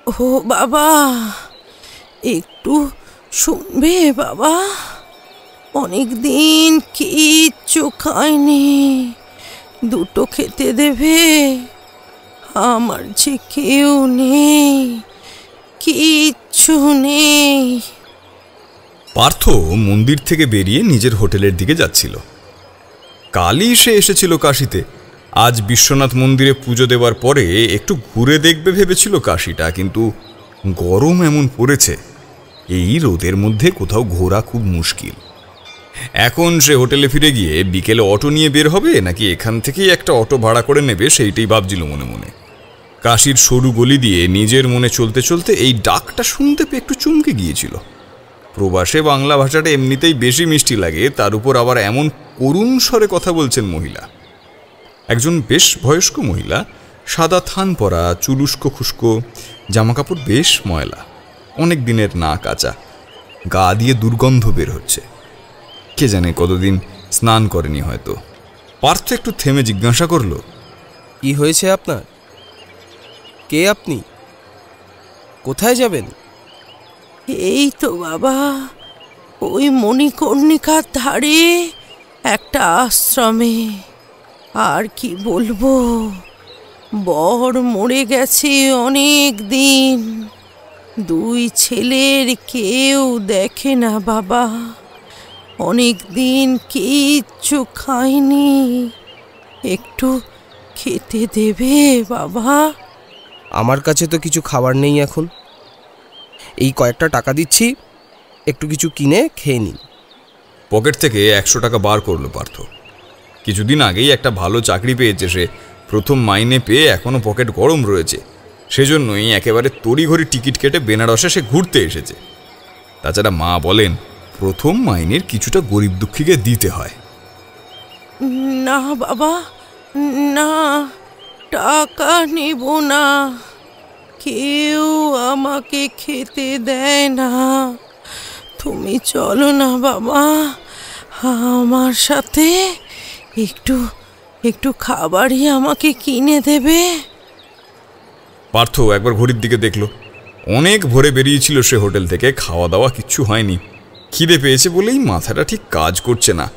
ও বাবা, একটু শুনবে বাবা? অনেক দিন কিচ্ছু খাইনি, দুটো খেতে দেবে? আমার যে কেউ নেই, কিচ্ছু নেই। পার্থ মন্দির থেকে বেরিয়ে নিজের হোটেলের দিকে যাচ্ছিল। কালই সে এসেছিল কাশীতে। আজ বিশ্বনাথ মন্দিরে পুজো দেওয়ার পরে একটু ঘুরে দেখবে ভেবেছিল কাশীটা, কিন্তু গরম এমন পড়েছে, এই রোদের মধ্যে কোথাও ঘোরা খুব মুশকিল। এখন সে হোটেলে ফিরে গিয়ে বিকেলে অটো নিয়ে বের হবে নাকি এখান থেকেই একটা অটো ভাড়া করে নেবে, সেইটাই ভাবছিল মনে মনে। কাশীর সরু গলি দিয়ে নিজের মনে চলতে চলতে এই ডাকটা শুনতে পেয়ে একটু চমকে গিয়েছিল। প্রবাসে বাংলা ভাষাটা এমনিতেই বেশি মিষ্টি লাগে, তার উপর আবার এমন করুণ স্বরে কথা বলছেন মহিলা। একজন বেশ বয়স্ক মহিলা, সাদা থান পরা, চুলুস্কো খুস্কো, জামাকাপড় বেশ ময়লা, অনেক দিনের না কাচা, গা দিয়ে দুর্গন্ধ বের হচ্ছে। কে জানে কতদিন স্নান করেনি হয়তো। পার্থ একটু থেমে জিজ্ঞাসা করল, কি হয়েছে আপনার? কে আপনি? কোথায় যাবেন? এই তো বাবা, ওই মণিকর্ণিকার ধারে একটা আশ্রমে। আর কি বলবো, বর মরে গেছে অনেক দিন, দুই ছেলের কেউ দেখে না বাবা, অনেক দিন কিচ্ছু খাইনি, একটু খেতে দেবে বাবা? আমার কাছে তো কিছু খাবার নেই এখন, এই কয়েকটা টাকা দিচ্ছি, একটু কিছু কিনে খেয়ে নিন। পকেট থেকে 100 টাকা বার করলো পার্থ। কিছুদিন আগেই একটা ভালো চাকরি পেয়েছে সে, প্রথম মাইনে পেয়ে এখনো পকেট গরম রয়েছে, সেজন্যই একেবারে তড়িঘড়ি টিকিট কেটে বেনারসে সে ঘুরতে এসেছে। তাছাড়া মা বলেন প্রথম মাইনের কিছুটা গরিব দুঃখীকে দিতে হয়। না বাবা, না, টাকা নেব না, কেউ আমাকে খেতে দেয় না, তুমি চলো না বাবা আমার সাথে, একটু একটু খাবারই আমাকে কিনে দেবে? পার্থ একবার ঘড়ির দিকে দেখল, অনেক ভোরে বেরিয়েছিল সে হোটেল থেকে, খাওয়া দাওয়া কিচ্ছু হয়নি। খিদে পেয়েছে বলেই মাথাটা ঠিক কাজ করছে না।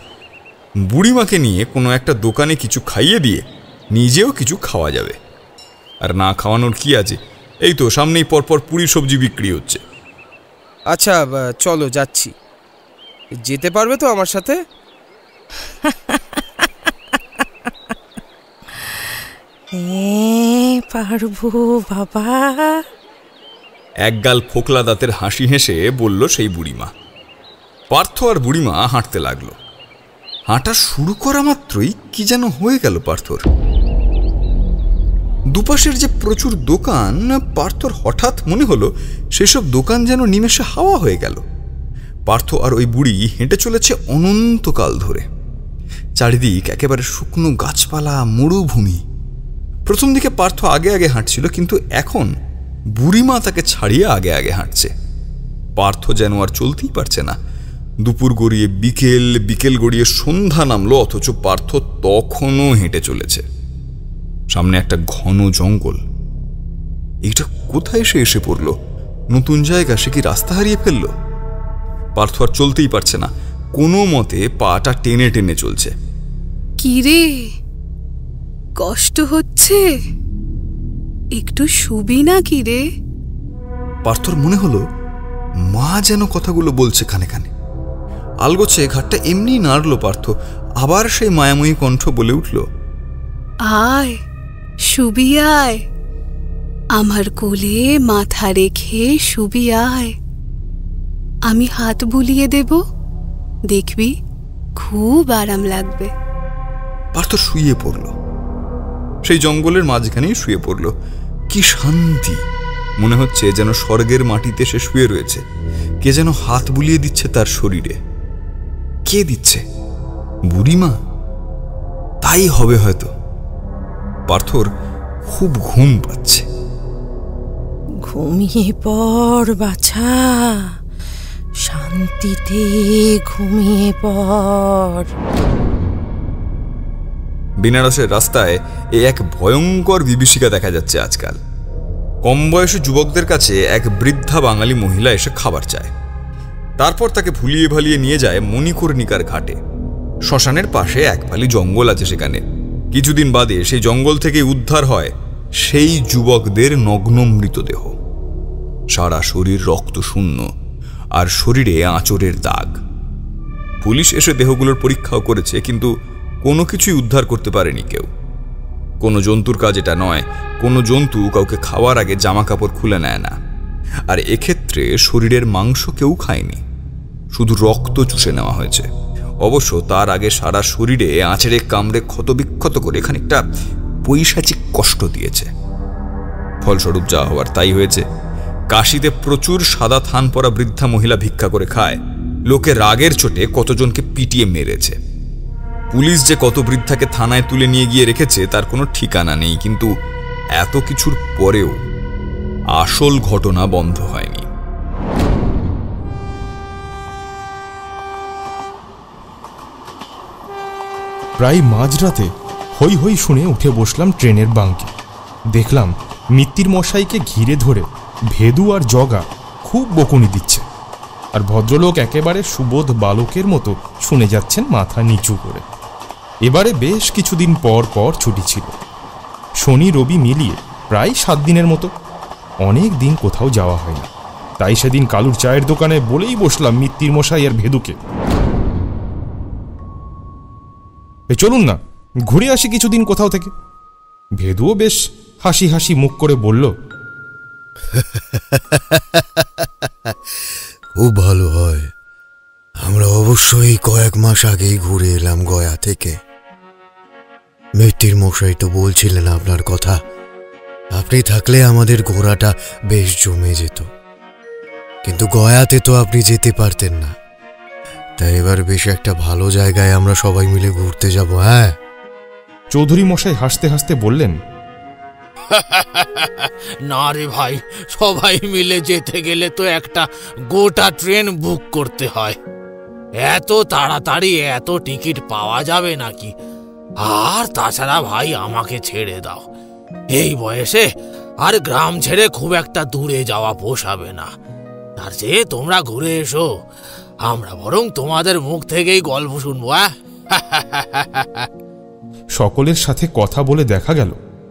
বুড়িমাকে নিয়ে কোনো একটা দোকানে কিছু খাইয়ে দিয়ে নিজেও কিছু খাওয়া যাবে। আর না খাওয়ানোর কি আছে, এই তো সামনেই পরপর পুরি সবজি বিক্রি হচ্ছে। আচ্ছা চলো, যাচ্ছি। যেতে পারবে তো আমার সাথে? পারবো বাবা। একগাল ফোকলা দাঁতের হাসি হেসে বলল সেই বুড়িমা। পার্থ আর বুড়িমা হাঁটতে লাগলো। হাঁটা শুরু করা মাত্রই কি যেন হয়ে গেল পার্থর। দুপাশের যে প্রচুর দোকান, পার্থর হঠাৎ মনে হলো সেসব দোকান যেন নিমেষে হাওয়া হয়ে গেল। পার্থ আর ওই বুড়ি হেঁটে চলেছে অনন্তকাল ধরে। চারিদিক একেবারে শুকনো গাছপালা, মরুভূমি। প্রথম দিকে পার্থ আগে আগে হাঁটছিল, কিন্তু এখন বুড়িমা তাকে ছাড়িয়ে আগে আগে হাঁটছে। পার্থ যেন আর চলতেই পারছে না। দুপুর গড়িয়ে বিকেল, বিকেল গড়িয়ে সন্ধ্যা নামলো, অথচ পার্থ তখনও হেঁটে চলেছে। সামনে একটা ঘন জঙ্গল। এইটা কোথায় সে এসে পড়ল? নতুন জায়গা, সে কি রাস্তা হারিয়ে ফেলল? পার্থ আর চলতেই পারছে না, কোনো মতে পাটা টেনে টেনে চলছে। কি রে, কষ্ট হচ্ছে? একটু শুবি না কি রে? পার্থর মনে হলো মা যেন কথাগুলো বলছে কানে কানে। আলগোছে ঘাটটা এমনি নাড়ল পার্থ, আবার সেই মায়াময়ী কণ্ঠ বলে উঠল, আয়, শুবি আয়, আমার কোলে মাথা রেখে শুবি আয়, আমি হাত বুলিয়ে দেব, দেখবি খুব আরাম লাগবে। পার্থ শুয়ে পড়ল। সেই জঙ্গলের মাঝখানেই শুয়ে পড়ল। কি শান্তি! মনে হচ্ছে যেন স্বর্গের মাটিতে সে শুয়ে রয়েছে। কে যেন হাত বুলিয়ে দিচ্ছে তার শরীরে। কে দিচ্ছে? বুড়িমা? তাই হবে হয়তো। পার্থর খুব ঘুম পাচ্ছে। ঘুমিয়ে পড় বাছা, শান্তিতে ঘুমিয়ে পড়। বেনারসের রাস্তায় এক ভয়ঙ্কর বিভীষিকা দেখা যাচ্ছে আজকাল। কম বয়সী যুবকদের কাছে এক বৃদ্ধা বাঙালি মহিলা এসে খাবার চায়। তারপর তাকে ভুলিয়ে ভালিয়ে নিয়ে যায় মণিকর্ণিকার ঘাটে। শ্মশানের পাশে এক ফালি জঙ্গল আছে সেখানে। কিছুদিন বাদে সেই জঙ্গল থেকে উদ্ধার হয় সেই যুবকদের নগ্ন মৃতদেহ। সারা শরীর রক্ত শূন্য, আর শরীরে আঁচড়ের দাগ। পুলিশ এসে দেহগুলোর পরীক্ষাও করেছে, কিন্তু কোনো কিছুই উদ্ধার করতে পারেনি কেউ। কোনো জন্তুর কাজ এটা নয়। কোনো জন্তু কাউকে খাওয়ার আগে জামা কাপড় খুলে নেয় না, আর এক্ষেত্রে শরীরের মাংস কেউ খায়নি, শুধু রক্ত চুষে নেওয়া হয়েছে। অবশ্য তার আগে সারা শরীরে আঁচড়ে কামড়ে ক্ষতবিক্ষত করে খানিকটা পৈশাচিক কষ্ট দিয়েছে। ফলস্বরূপ যা হওয়ার তাই হয়েছে। কাশীতে প্রচুর সাদা থান পরা বৃদ্ধা মহিলা ভিক্ষা করে খায়। লোকে রাগের চোটে কতজনকে পিটিয়ে মেরেছে। পুলিশ যে কত বৃদ্ধাকে থানায় তুলে নিয়ে গিয়ে রেখেছে তার কোনো ঠিকানা নেই, কিন্তু এত কিছুর পরেও আসল ঘটনা বন্ধ হয়নি। প্রায় মাঝরাতে হই হই শুনে উঠে বসলাম ট্রেনের বাঙ্কে। দেখলাম মিত্তির মশাইকে ঘিরে ধরে ভেদু আর জগা খুব বকুনি দিচ্ছে, আর ভদ্রলোক একেবারে সুবোধ বালকের মতো শুনে যাচ্ছেন মাথা নিচু করে। এবারে বেশ কিছুদিন পর পর ছুটি ছিল, শনি রবি মিলিয়ে প্রায় 7 দিনের মতো। অনেক দিন কোথাও যাওয়া হয় না, তাই সেদিন কালুর চায়ের দোকানে বলেই বসলাম মিত্তির মশাই আর ভেদুকে, চলুন না ঘুরে আসি কিছুদিন কোথাও থেকে। ভেদুও বেশ হাসি হাসি মুখ করে বলল, খুব ভালো হয়। আমরা অবশ্যই কয়েক মাস আগেই ঘুরে এলাম গয়া থেকে। মিত্তির মশাই তো বলছিলেন আপনার কথা। আপনি থাকলে আমাদের ঘোরাটা বেশ জমে যেত, কিন্তু গয়াতে তো আপনি যেতে পারতেন না। তাই এবার বেশ একটা ভালো জায়গায় আমরা সবাই মিলে ঘুরতে যাব। হ্যাঁ, চৌধুরী মশাই হাসতে হাসতে বললেন, না রে ভাই, সবাই মিলে যেতে গেলে তো একটা গোটা ট্রেন বুক করতে হয়। এত তাড়াতাড়ি এত টিকিট পাওয়া যাবে নাকি? আর তাছাড়া ভাই আমাকে ছেড়ে দাও, এই বয়সে আর গ্রাম ছেড়ে খুব একটা দূরে যাওয়া পোষাবে না। তার চেয়ে তোমরা ঘুরে এসো, আমরা বরং তোমাদের মুখ থেকেই গল্প শুনবো। সকলের সাথে কথা বলে দেখা গেল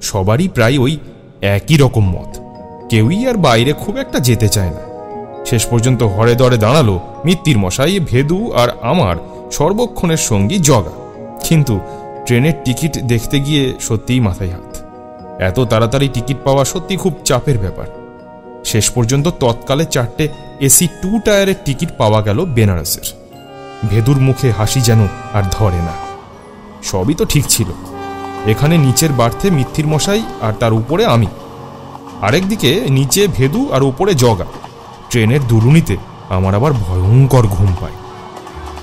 সবারই প্রায় ওই একই রকম মত। কেউই আর বাইরে খুব একটা যেতে চায় না। শেষ পর্যন্ত হরে দরে দাঁড়ালো মিত্তির মশাই, ভেদু আর আমার সর্বক্ষণের সঙ্গী জগা। কিন্তু ট্রেনের টিকিট দেখতে গিয়ে সত্যিই মাথায় হাত। এত তাড়াতাড়ি টিকিট পাওয়া সত্যি খুব চাপের ব্যাপার। শেষ পর্যন্ত তৎকালে 4টে AC 2 টায়ারের টিকিট পাওয়া গেল বেনারসের। ভেদুর মুখে হাসি যেন আর ধরে না। সবই তো ঠিক ছিল। এখানে নিচের বার্থে মিত্তির মশাই আর তার উপরে আমি, আরেকদিকে নিচে ভেদু আর উপরে জগা। ট্রেনের দুলুনিতে আমার আবার ভয়ঙ্কর ঘুম পায়।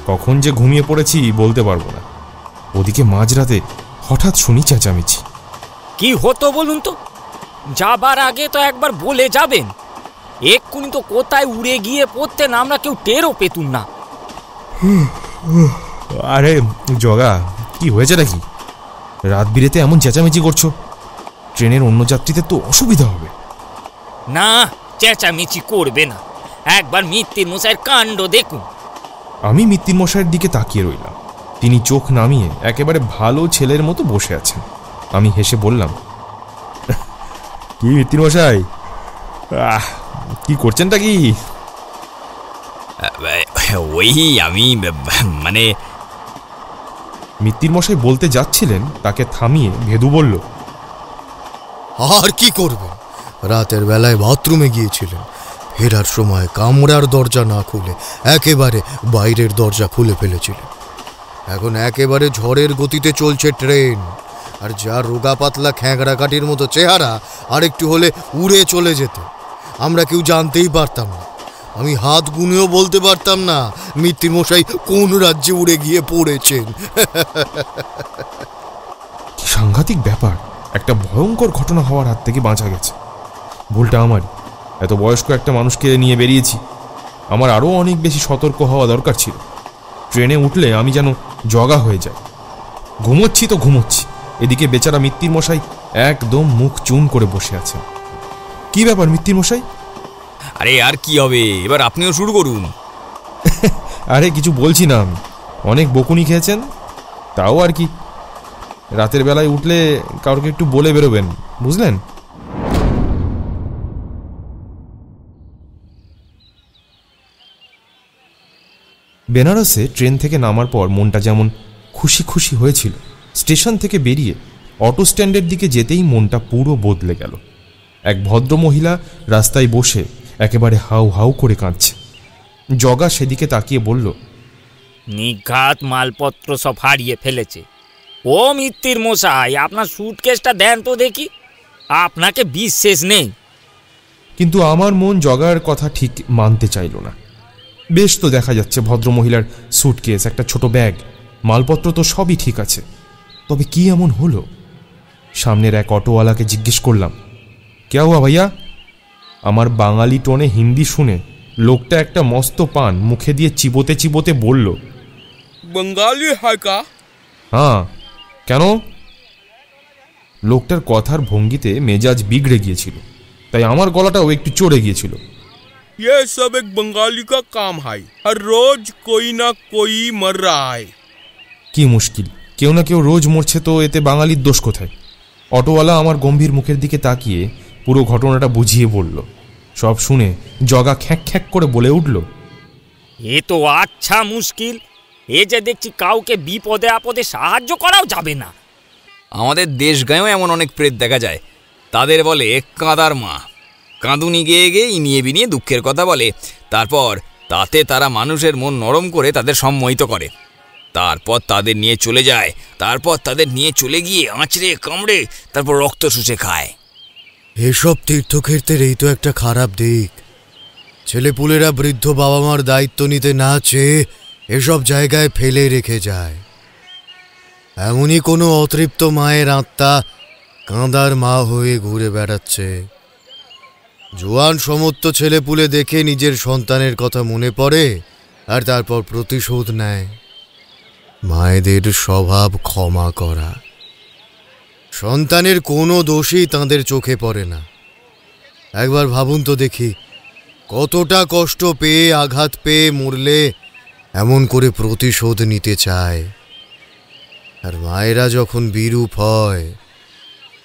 কখন যে ঘুমিয়ে পড়েছি বলতে পারবো না। ওদিকে মাঝরাতে হঠাৎ শুনি চেঁচামেচি। কি হতো বলুন তো? যাবার আগে তো একবার বলে যাবেন। এক্ষুনি তো কোথায় উড়ে গিয়ে পড়তেন, আমরা কেউ টেরও পেতুম না। আরে জগা, কি হয়েছে নাকি? রাত বিরেতে এমন চেঁচামেচি করছো? ট্রেনের অন্য যাত্রীদের তো অসুবিধা হবে। না, চেঁচামেচি করবে না, একবার মিত্তির মশাইয়ের কাণ্ড দেখুন। আমি মিত্তির মশাইয়ের দিকে তাকিয়ে রইলাম। তিনি চোখ নামিয়ে একেবারে ভালো ছেলের মতো বসে আছেন। আমি হেসে বললাম, কি মিত্তির মশাই, কি করছেনটা কি? ওই আমি মানে। মিত্তির মশাই বলতে যাচ্ছিলেন, তাকে থামিয়ে ভেদু বলল, আর কি করবেন, রাতের বেলায় বাথরুমে গিয়েছিলেন। ফেরার সময় কামরার দরজা না খুলে একেবারে বাইরের দরজা খুলে ফেলেছিলেন। এখন একেবারে ঝড়ের গতিতে চলছে ট্রেন, আর যা রোগা পাতলা খ্যাঁকড়া কাঠির মতো চেহারা, আর একটু হলে উড়ে চলে যেত। আমরা কেউ জানতেই পারতাম না। আমি হাত গুনেও বলতে পারতাম না মিত্তির মশাই কোন রাজ্যে উড়ে গিয়ে পড়েছেন। কি সাংঘাতিক ব্যাপার! একটা ভয়ঙ্কর ঘটনা হওয়ার হাত থেকে বাঁচা গেছে। ভুলটা আমারই। এত বয়স্ক একটা মানুষকে নিয়ে বেরিয়েছি। আমার আরও অনেক বেশি সতর্ক হওয়া দরকার ছিল। ট্রেনে উঠলে আমি যেন জগা হয়ে যাই। ঘুমোচ্ছি তো ঘুমোচ্ছি, এদিকে বেচারা মিত্তির মশাই একদম মুখ চুন করে বসে আছেন। কি ব্যাপার মিত্তির মশাই? আরে আর কি হবে, এবার আপনিও শুরু করুন। আরে কিছু বলছি না, আমি অনেক বকুনি খেয়েছেন, তাও আর কি। রাতের বেলায় উঠলে কাউকে একটু বলে বেরোবেন, বুঝলেন? বেনারসে ট্রেন থেকে নামার পর মনটা যেমন খুশি খুশি হয়েছিল, স্টেশন থেকে বেরিয়ে অটো স্ট্যান্ডের দিকে যেতেই মনটা পুরো বদলে গেল। এক ভদ্র মহিলা রাস্তায় বসে একেবারে হাউ হাউ করে কাঁদছে। জগা সেদিকে তাকিয়ে বলল, নিঘাত মালপত্র সব হারিয়ে ফেলেছে। ও মিত্তির মশাই, আপনার সুটকেসটা দেন তো দেখি, আপনাকে বিশ্বাস নেই। কিন্তু আমার মন জগার কথা ঠিক মানতে চাইল না। বেশ তো দেখা যাচ্ছে ভদ্রমহিলার সুটকেস, একটা ছোট ব্যাগ, মালপত্র তো সবই ঠিক আছে, তবে কি এমন হলো? সামনের এক অটোওয়ালাকে জিজ্ঞেস করলাম, ক্যা হুয়া ভাইয়া? আমার বাঙালি টোনে হিন্দি শুনে লোকটা একটা মস্ত পান মুখে দিয়ে চিবোতে চিবোতে বলল, বাঙালি হয় কা? হ্যাঁ, কেন? লোকটার কথার ভঙ্গিতে মেজাজ বিগড়ে গিয়েছিল, তাই আমার গলাটাও একটু চড়ে গিয়েছিল। ये सब एक बंगाली का काम है, हर रोज कोई ना कोई मर रहा है। কি মুশকিল, কেউ না কেউ রোজ মরছে, তো এতে বাঙালির দোষ কোথায়? অটোওয়ালা আমার গম্ভীর মুখের দিকে তাকিয়ে পুরো ঘটনাটা বুঝিয়ে বলল। সব শুনে জগা খ্যাঁক খ্যাঁক করে বলে উঠল, এ তো আচ্ছা মুশকিল, এ যে দেখছি কাউকে বিপদে আপদে সাহায্য করাও যাবে না। আমাদের দেশ গাঁয়েও এমন অনেক প্রেত দেখা যায়, তাদের বলে কাঁদার মা। কাঁদুনি গেয়ে গিয়ে ইনিয়ে বিনিয়ে দুঃখের কথা বলে, তারপর তাতে তারা মানুষের মন নরম করে তাদের সম্মোহিত করে, তারপর তাদের নিয়ে চলে যায়, তারপর তাদের নিয়ে চলে গিয়ে আঁচড়ে কামড়ে তারপর রক্ত শুষে খায়। এসব তীর্থক্ষেত্রের এই তো একটা খারাপ দিক। ছেলেপুলেরা বৃদ্ধ বাবা মার দায়িত্ব নিতে না চেয়ে এসব জায়গায় ফেলে রেখে যায়। এমনই কোনো অতৃপ্ত মায়ের আত্মা কাঁদার মা হয়ে ঘুরে বেড়াচ্ছে। জোয়ান সমস্ত ছেলেপুলে দেখে নিজের সন্তানের কথা মনে পড়ে আর তারপর প্রতিশোধ নেয়। মায়েদের স্বভাব ক্ষমা করা, সন্তানের কোনো দোষই তাঁদের চোখে পড়ে না। একবার ভাবুন তো দেখি, কতটা কষ্ট পেয়ে আঘাত পেয়ে মরলে এমন করে প্রতিশোধ নিতে চায়। আর মায়েরা যখন বিরূপ হয়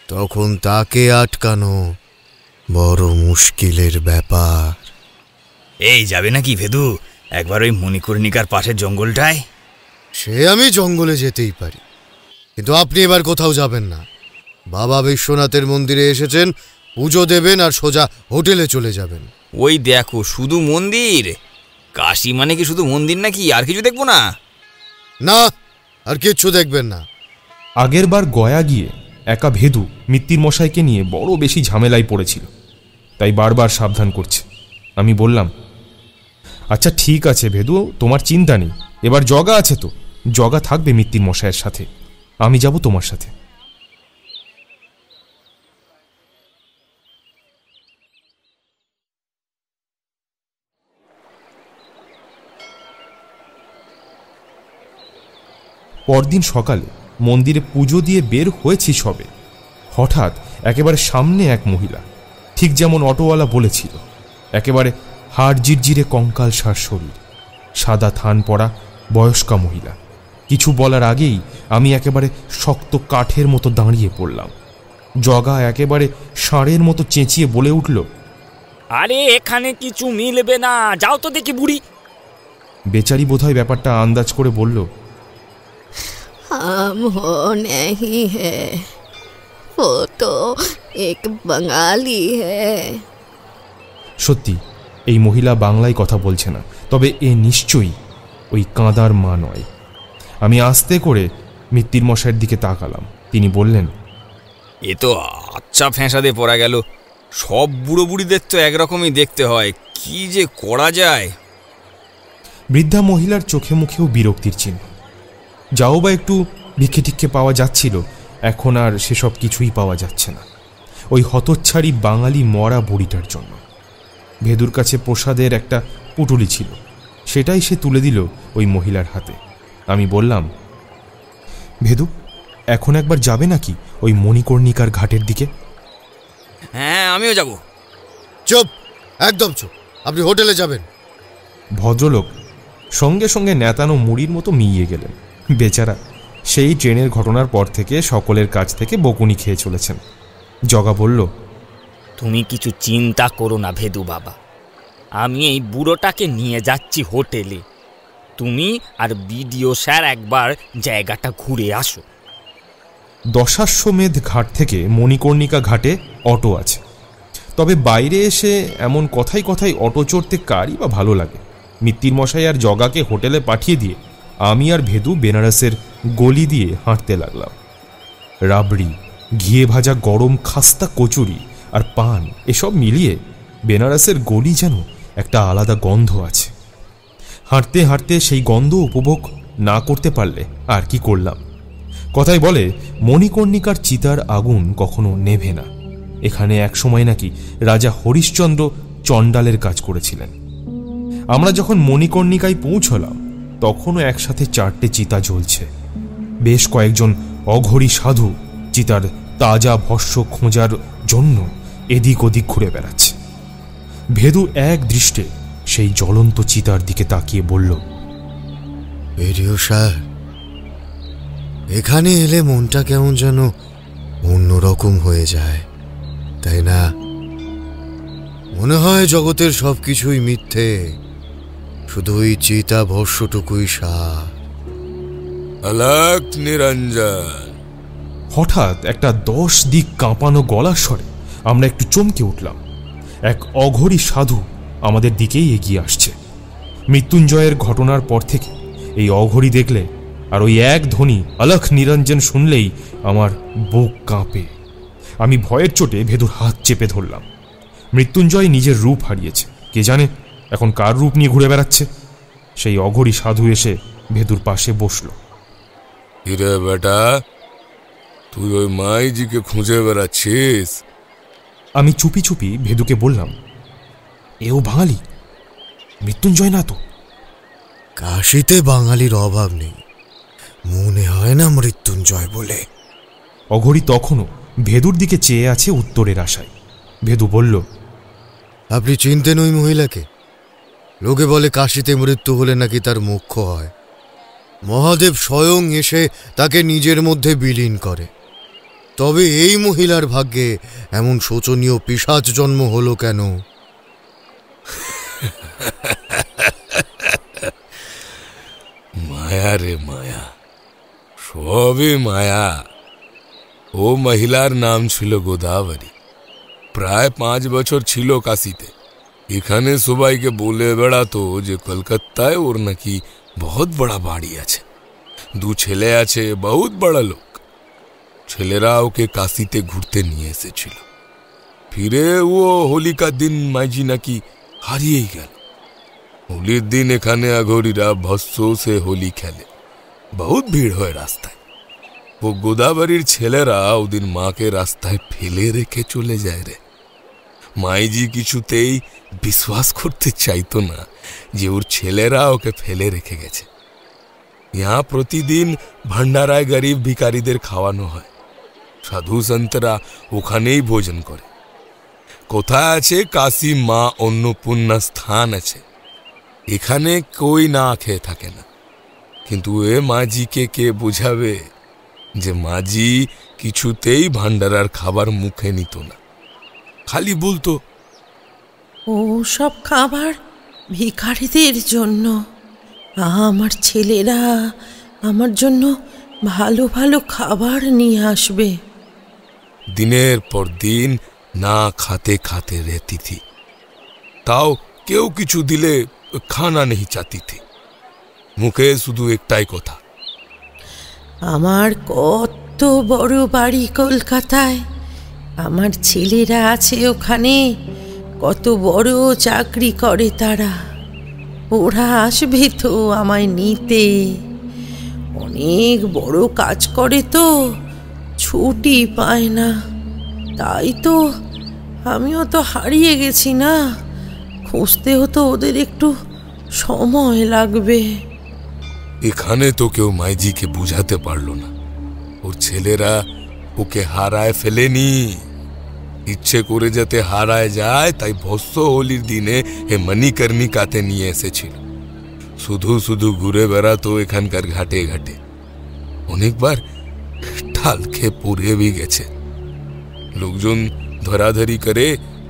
তখন তাকে আটকানো বড় মুশকিলের ব্যাপার। এই যাবে নাকি ভেদু একবার ওই মণিকর্ণিকার পাশের জঙ্গলটায়? সে আমি জঙ্গলে যেতেই পারি, কিন্তু আপনি এবার কোথাও যাবেন না। বাবা বিশ্বনাথের মন্দিরে এসেছেন, পুজো দেবেন আর সোজা হোটেলে চলে যাবেন। ওই দেখো শুধু মন্দির, কাশি মানে কি শুধু মন্দির নাকি? আর কিছু দেখবো না? না, আর কিচ্ছু দেখবেন না। আগের বার গয়া গিয়ে একা ভেদু মিত্তির মশাইকে নিয়ে বড় বেশি ঝামেলায় পড়েছিল, তাই বারবার সাবধান করছে। আমি বললাম, আচ্ছা ঠিক আছে ভেদু, তোমার চিন্তা নেই, এবার জগা আছে তো, জগা থাকবে মিত্তির মশাইয়ের সাথে, আমি যাব তোমার সাথে। পরদিন সকালে মন্দিরে পুজো দিয়ে বের হয়েছি সবে, হঠাৎ একেবারে সামনে এক মহিলা, ঠিক যেমন অটোওয়ালা বলেছিল, একেবারে হাড় জিরজিরে কঙ্কালসার শরীর, সাদা থান পরা বয়স্কা মহিলা। কিছু বলার আগেই আমি একেবারে শক্ত কাঠের মতো দাঁড়িয়ে পড়লাম। জগা একেবারে ষাঁড়ের মতো চেঁচিয়ে বলে উঠল, আরে এখানে কিছু মিলবে না, যাও তো দেখি বুড়ি। বেচারি বোধহয় ব্যাপারটা আন্দাজ করে বলল, हम हो नहीं है, वो तो एक बंगाली है। সত্যি এই মহিলা বাংলায় কথা বলছে না, তবে এ নিশ্চয়ই ওই কাঁদার মা নয়। আমি আস্তে করে মিত্তির মশাইয়ের দিকে তাকালাম। তিনি বললেন, এ তো আচ্ছা ফ্যাঁসাদে পড়া গেল, সব বুড়ো বুড়িদের তো একরকমই দেখতে হয়, কি যে করা যায়। বৃদ্ধা মহিলার চোখে মুখেও বিরক্তির চিহ্ন। যাও বা একটু ভিক্ষে টিক্ষে পাওয়া যাচ্ছিল, এখন আর সেসব কিছুই পাওয়া যাচ্ছে না ওই হতচ্ছাড়ি বাঙালি মরা বুড়িটার জন্য। ভেদুর কাছে প্রসাদের একটা পুটুলি ছিল, সেটাই সে তুলে দিল ওই মহিলার হাতে। আমি বললাম, ভেদু এখন একবার যাবে নাকি ওই মণিকর্ণিকার ঘাটের দিকে? হ্যাঁ আমিও যাব, চুপ, একদম চুপ। আপনি হোটেলে যাবেন। ভদ্রলোক সঙ্গে সঙ্গে নেতানো মুড়ির মতো মিইয়ে গেলেন। বেচারা সেই ট্রেনের ঘটনার পর থেকে সকলের কাছ থেকে বকুনি খেয়ে চলেছেন। জগা বলল, তুমি কিছু চিন্তা করো না ভেদু বাবা, আমি এই বুড়োটাকে নিয়ে যাচ্ছি হোটেলে। তুমি আর বিডিও স্যার একবার জায়গাটা ঘুরে আসো। দশাশ্বমেধ ঘাট থেকে মণিকর্ণিকা ঘাটে অটো আছে, তবে বাইরে এসে এমন কথায় কথায় অটো চড়তে কারই বা ভালো লাগে। মিত্তির মশাই আর জগাকে হোটেলে পাঠিয়ে দিয়ে আমি আর ভেদু বেনারসের গলি দিয়ে হাঁটতে লাগলাম। রাবড়ি, ঘিয়ে ভাজা গরম খাস্তা কচুরি আর পান এসব মিলিয়ে বেনারসের গলি যেন একটা আলাদা গন্ধ আছে। হাঁটতে হাঁটতে সেই গন্ধ উপভোগ না করতে পারলে আর কি করলাম। কথায় বলে মণিকর্ণিকার চিতার আগুন কখনো নেভে না। এখানে একসময় নাকি রাজা হরিশ্চন্দ্র চণ্ডালের কাজ করেছিলেন। আমরা যখন মণিকর্ণিকায় পৌঁছলাম তখনও একসাথে 4টে চিতা জ্বলছে। বেশ কয়েকজন অঘরী সাধু চিতার তাজা ভস্য খোঁজার জন্য এদিক ওদিক ঘুরে বেড়াচ্ছে। ভেদু এক দৃষ্টে সেই জ্বলন্ত চিতার দিকে তাকিয়ে বলল, বিডিও স্যার, এখানে এলে মনটা কেমন যেন অন্যরকম হয়ে যায়, তাই না? মনে হয় জগতের সবকিছুই মিথ্যে, শুধু ওই চিতা ভস্যটুকুই সার। অলক নিরঞ্জন। হঠাৎ একটা 10 দিক কাঁপানো গলার স্বরে আমরা একটু চমকে উঠলাম। এক অঘরী সাধু আমাদের দিকেই এগিয়ে আসছে। মৃত্যুঞ্জয়ের ঘটনার পর থেকে এই অঘরী দেখলে আর ওই এক ধ্বনি অলখ নিরঞ্জন শুনলেই আমার বুক কাঁপে। আমি ভয়ের চোটে ভেদুর হাত চেপে ধরলাম। মৃত্যুঞ্জয় নিজের রূপ হারিয়েছে, কে জানে এখন কার রূপ নিয়ে ঘুরে বেড়াচ্ছে। সেই অঘরী সাধু এসে ভেদুর পাশে বসল। হিরে বেটা, তুই ওই মাইজিকে খুঁজে বেড়াচ্ছিস? আমি চুপি চুপি ভেদুকে বললাম, এও বাঙালি, মৃত্যুঞ্জয় না তো? কাশিতে বাঙালির অভাব নেই, মনে হয় না মৃত্যুঞ্জয় বলে। অঘরী তখনও ভেদুর দিকে চেয়ে আছে উত্তরের আশায়। ভেদু বলল, আপনি চিনতেন ওই মহিলাকে? লোকে বলে কাশিতে মৃত্যু হলে নাকি তার মোক্ষ হয়। মহাদেব স্বয়ং এসে তাকে নিজের মধ্যে বিলীন করে। তবে এই মহিলার ভাগ্যে এমন শোচনীয় পিশাচ জন্ম হলো কেন? মায়া রে মায়া, সবই মায়া। ও মহিলার নাম ছিল গোদাবরী। প্রায় 5 বছর ছিল কাশিতে। এখানে সবাইকে বলে বেড়াতো যে কলকাতায় ওর নাকি বহুত বড় বাড়ি আছে, 2 ছেলে আছে, বহুত বড় লোক। ছেলেরা ওকে কাশিতে ঘুরতে নিয়ে এসেছিল। ফিরে ও হোলিকা দিন মাইজি নাকি হারিয়েই গেল। হোলির দিন এখানে আঘরীরা ভস্য সে হোলি খেলে, বহুত ভিড় হয় রাস্তায়। ও গোদাবরীর ছেলেরা ওদিন মাকে রাস্তায় ফেলে রেখে চলে যায় রে। মাইজি কিছুতেই বিশ্বাস করতে চাইতো না যে ওর ছেলেরা ওকে ফেলে রেখে গেছে। यहाँ প্রতিদিন ভান্ডারায় গরিব ভিখারিদের খাওয়ানো হয়। সাধু সন্তরা ওখানেই ভোজন করে। কোথায় আছে কাশী মা অন্নপূর্ণা স্থান আছে, এখানে কই না খেয়ে থাকে না। কিন্তু এ মাঝিকে কে বুঝাবে যে মাঝি কিছুতেই ভান্ডারার খাবার মুখে নিত না, খালি বলতো ও সব খাবার ভিখারিদের জন্য। আমার ছেলেরা আমার জন্য ভালো ভালো খাবার নিয়ে আসবে। দিনের পর দিন না খাতে খাতে रहती थी, তাও কেউ কিছু দিলে খানা नहीं चाहती थी। মুখে শুধু একটাই কথা, আমার কত বড় বাড়ি কলকাতায়, আমার ছেলেরা আছে ওখানে, কত বড় চাকরি করে তারা, ওরা আসবে তো আমায় নিতে। অনেক বড় কাজ করে তো, ছুটি পায় না। তাই তো আমিও তো হারিয়ে গেছি না, খুঁজতেও তো ওদের একটু সময় লাগবে। এখানে তো কেউ মাইজিকে বুঝাতে পারলো না ওর ছেলেরা ওকে হারায় ফেলেনি। ইচ্ছে করে যাতে হারায় যায় তাই ভস্য হোলির দিনে হে মণিকর্ণিকাতে নিয়ে এসেছিল। শুধু শুধু ঘুরে বেড়াতো এখানকার ঘাটে ঘাটে, অনেকবার ঢাল খেয়ে পড়ে भी গেছে। লোকজন ধরাধরি করে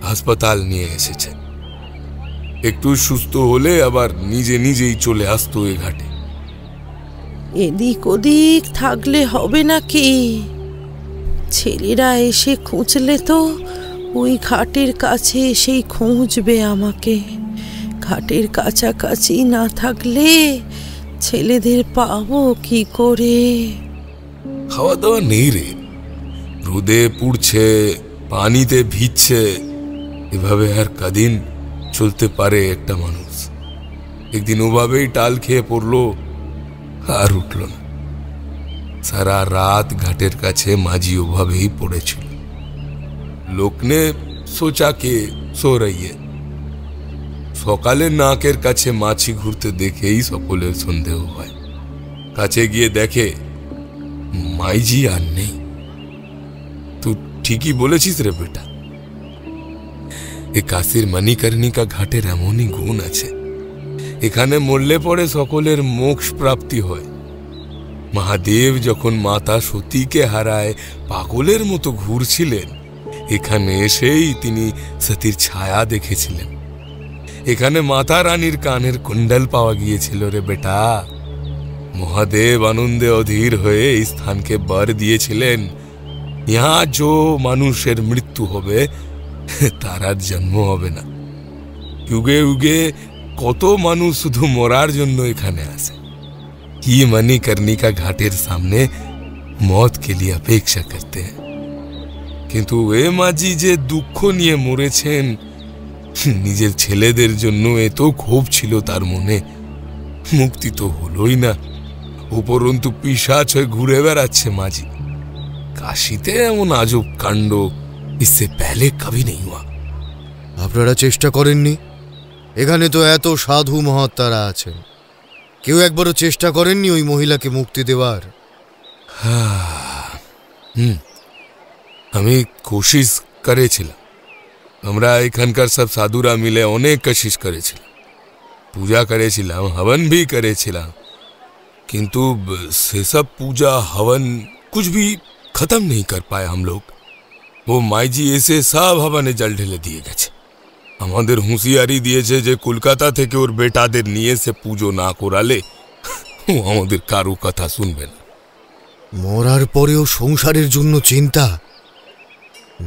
হাসপাতাল নিয়ে এসেছে। একটু সুস্থ হলে আবার নিজে নিজেই চলে আসতো এ ঘাটে। এদিক ওদিক থাকলে হবে নাকি? ছেলেরা এসে খুঁজলে তো ওই ঘাটের কাছে এসেই খুঁজবে আমাকে। ঘাটের কাছাকাছি না থাকলে ছেলেদের পাবো কি করে? খাওয়া দাওয়া নেই রে, রোদে পুড়ছে, পানিতে ভিজছে, এভাবে আর কদিন চলতে পারে একটা মানুষ? একদিন ওভাবেই টাল খেয়ে পড়লো, আর উঠল না। সারা রাত ঘাটের কাছে মাঝি ওভাবেই পড়েছিল। লোক নে সোচা কে সো রহিয়ে। সকালে নাকের কাছে মাছি ঘুরতে দেখেই সকলের সন্দেহ হয়। কাছে গিয়ে দেখে মাইজি আর নেই। তুই ঠিকই বলেছিস রে বেটা, এ কাশীর মণিকর্ণিকা ঘাটের এমনই গুণ আছে, এখানে মরলে পরে সকলের মোক্ষ প্রাপ্তি হয়। মহাদেব যখন মাতা সতীকে হারায় পাগলের মতো ঘুরছিলেন, এখানে এসেই তিনি সতীর ছায়া দেখেছিলেন। এখানে মাতা রানীর কানের কুণ্ডল পাওয়া গিয়েছিল রে বেটা। মহাদেব আনন্দে অধীর হয়ে এই স্থানকে বর দিয়েছিলেন, ইহা जो মানুষের মৃত্যু হবে তার আর জন্ম হবে না। যুগে যুগে কত মানুষ শুধু মরার জন্য এখানে আসে। কি মণিকর্ণিকা ঘাটের সামনে মौत के लिए অপেক্ষা করতে हैं। কিন্তু এ মাঝি যে দুঃখ নিয়ে মরেছেন, নিজের ছেলেদের জন্য এত ক্ষোভ ছিল তার মনে, মুক্তি তো হলোই না, উপরন্তু পিশাচ হয়ে ঘুরে বেড়াচ্ছে মাঝি। কাশিতে এমন আজব কাণ্ড इससे पहले कभी नहीं हुआ। আপনারা চেষ্টা করেননি? এখানে তো এত সাধু মহাত্মারা আছেন, কেউ একবারও চেষ্টা করেননি ওই মহিলাকে মুক্তি দেওয়ার? আমি কোশিশ করেছিলাম। আমরা এখানকার সব সাধুরা মিলে অনেক কোশিশ করেছিলাম, পূজা করেছিলাম, হवन भी করেছিলাম, কিন্তু से सब पूजा हवन कुछ भी खत्म नहीं कर पाए हम लोग। वो মাইজি এসে সব হবনে জল ঢেলে দিয়ে গেছে। আমাদের হুঁশিয়ারি দিয়েছে যে কলকাতা থেকে ওর বেটাদের নিয়ে এসে পুজো না করালে ও আমাদের কারো কথা শুনবে না। মরার পরেও সংসারের জন্য চিন্তা,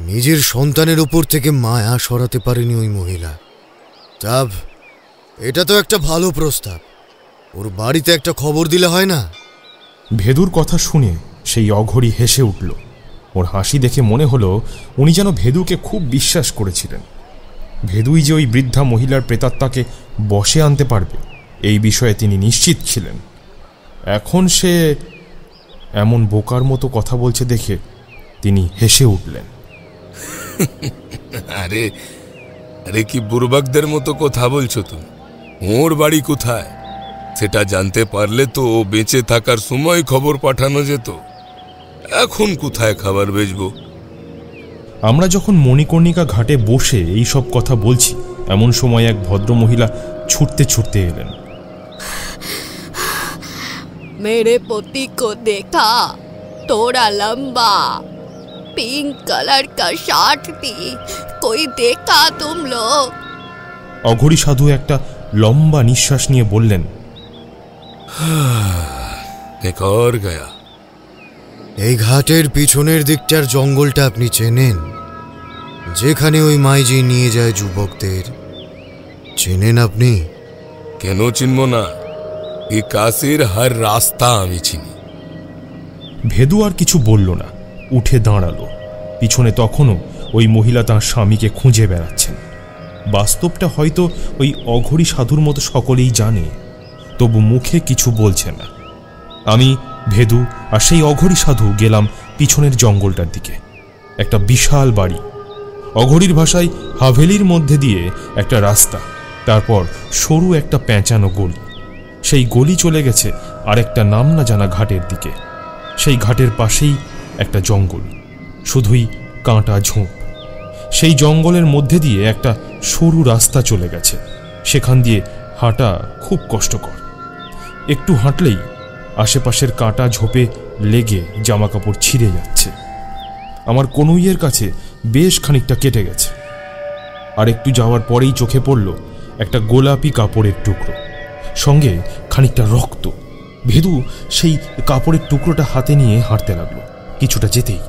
নিজের সন্তানের উপর থেকে মায়া সরাতে পারেনি ওই মহিলা। তা এটা তো একটা ভালো প্রস্তাব, ওর বাড়িতে একটা খবর দিলে হয় না? ভেদুর কথা শুনে সেই অঘরী হেসে উঠল। ওর হাসি দেখে মনে হলো উনি যেন ভেদুকে খুব বিশ্বাস করেছিলেন। ভেদুই যে ওই বৃদ্ধা মহিলার প্রেতাত্মাকে বশে আনতে পারবে এই বিষয়ে তিনি নিশ্চিত ছিলেন। এখন সে এমন বোকার মতো কথা বলছে দেখে তিনি হেসে উঠলেন। আরে আরে কি বুর্বকদের মতো কথা বলছো তুমি? ওর বাড়ি কোথায় সেটা জানতে পারলে তো ও বেঁচে থাকার সময় খবর পাঠানো যেত। এখন কোথায় খাবার বেচবো? আমরা যখন মণিকর্ণিকা ঘাটে বসে এই সব কথা বলছি, এমন সময় এক ভদ্র মহিলা ছুটতে ছুটতে এলেন। मेरे पोती को देखा, थोड़ा लंबा पिंक कलर का शर्ट थी, कोई देखा तुम लोग? অঘরী সাধু একটা লম্বা নিঃশ্বাস নিয়ে বললেন, এক और गया। এই ঘাটের পিছনের দিকটার জঙ্গলটা আপনি চেনেন, যেখানে ওই মাইজি নিয়ে যায় যুবকদের, চেনেন আপনি? কেন চিনব না? এই কাশীর হর রাস্তা আমি চিনি। ভেদু আর কিছু বলল না, উঠে দাঁড়ালো। পিছনে তখনও ওই মহিলা তাঁর স্বামীকে খুঁজে বেড়াচ্ছেন। বাস্তবটা হয়তো ওই অঘরী সাধুর মতো সকলেই জানে, তবু মুখে কিছু বলছে না। আমি, ভেদু আর সেই অঘরী সাধু গেলাম পিছনের জঙ্গলটার দিকে। একটা বিশাল বাড়ি, অঘরীর ভাষায় হাভেলির মধ্যে দিয়ে একটা রাস্তা, তারপর সরু একটা পেঁচানো গলি। সেই গলি চলে গেছে আরেকটা নাম না জানা ঘাটের দিকে। সেই ঘাটের পাশেই একটা জঙ্গল, শুধুই কাঁটা ঝোপ। সেই জঙ্গলের মধ্যে দিয়ে একটা সরু রাস্তা চলে গেছে। সেখান দিয়ে হাঁটা খুব কষ্টকর। একটু হাঁটলেই আশেপাশের কাঁটা ঝোপে লেগে জামাকাপড় ছিঁড়ে যাচ্ছে। আমার কনুইয়ের কাছে বেশ খানিকটা কেটে গেছে। আর একটু যাওয়ার পরেই চোখে পড়ল একটা গোলাপি কাপড়ের টুকরো, সঙ্গে খানিকটা রক্ত। ভেদু সেই কাপড়ের টুকরোটা হাতে নিয়ে হাঁটতে লাগলো। কিছুটা যেতেই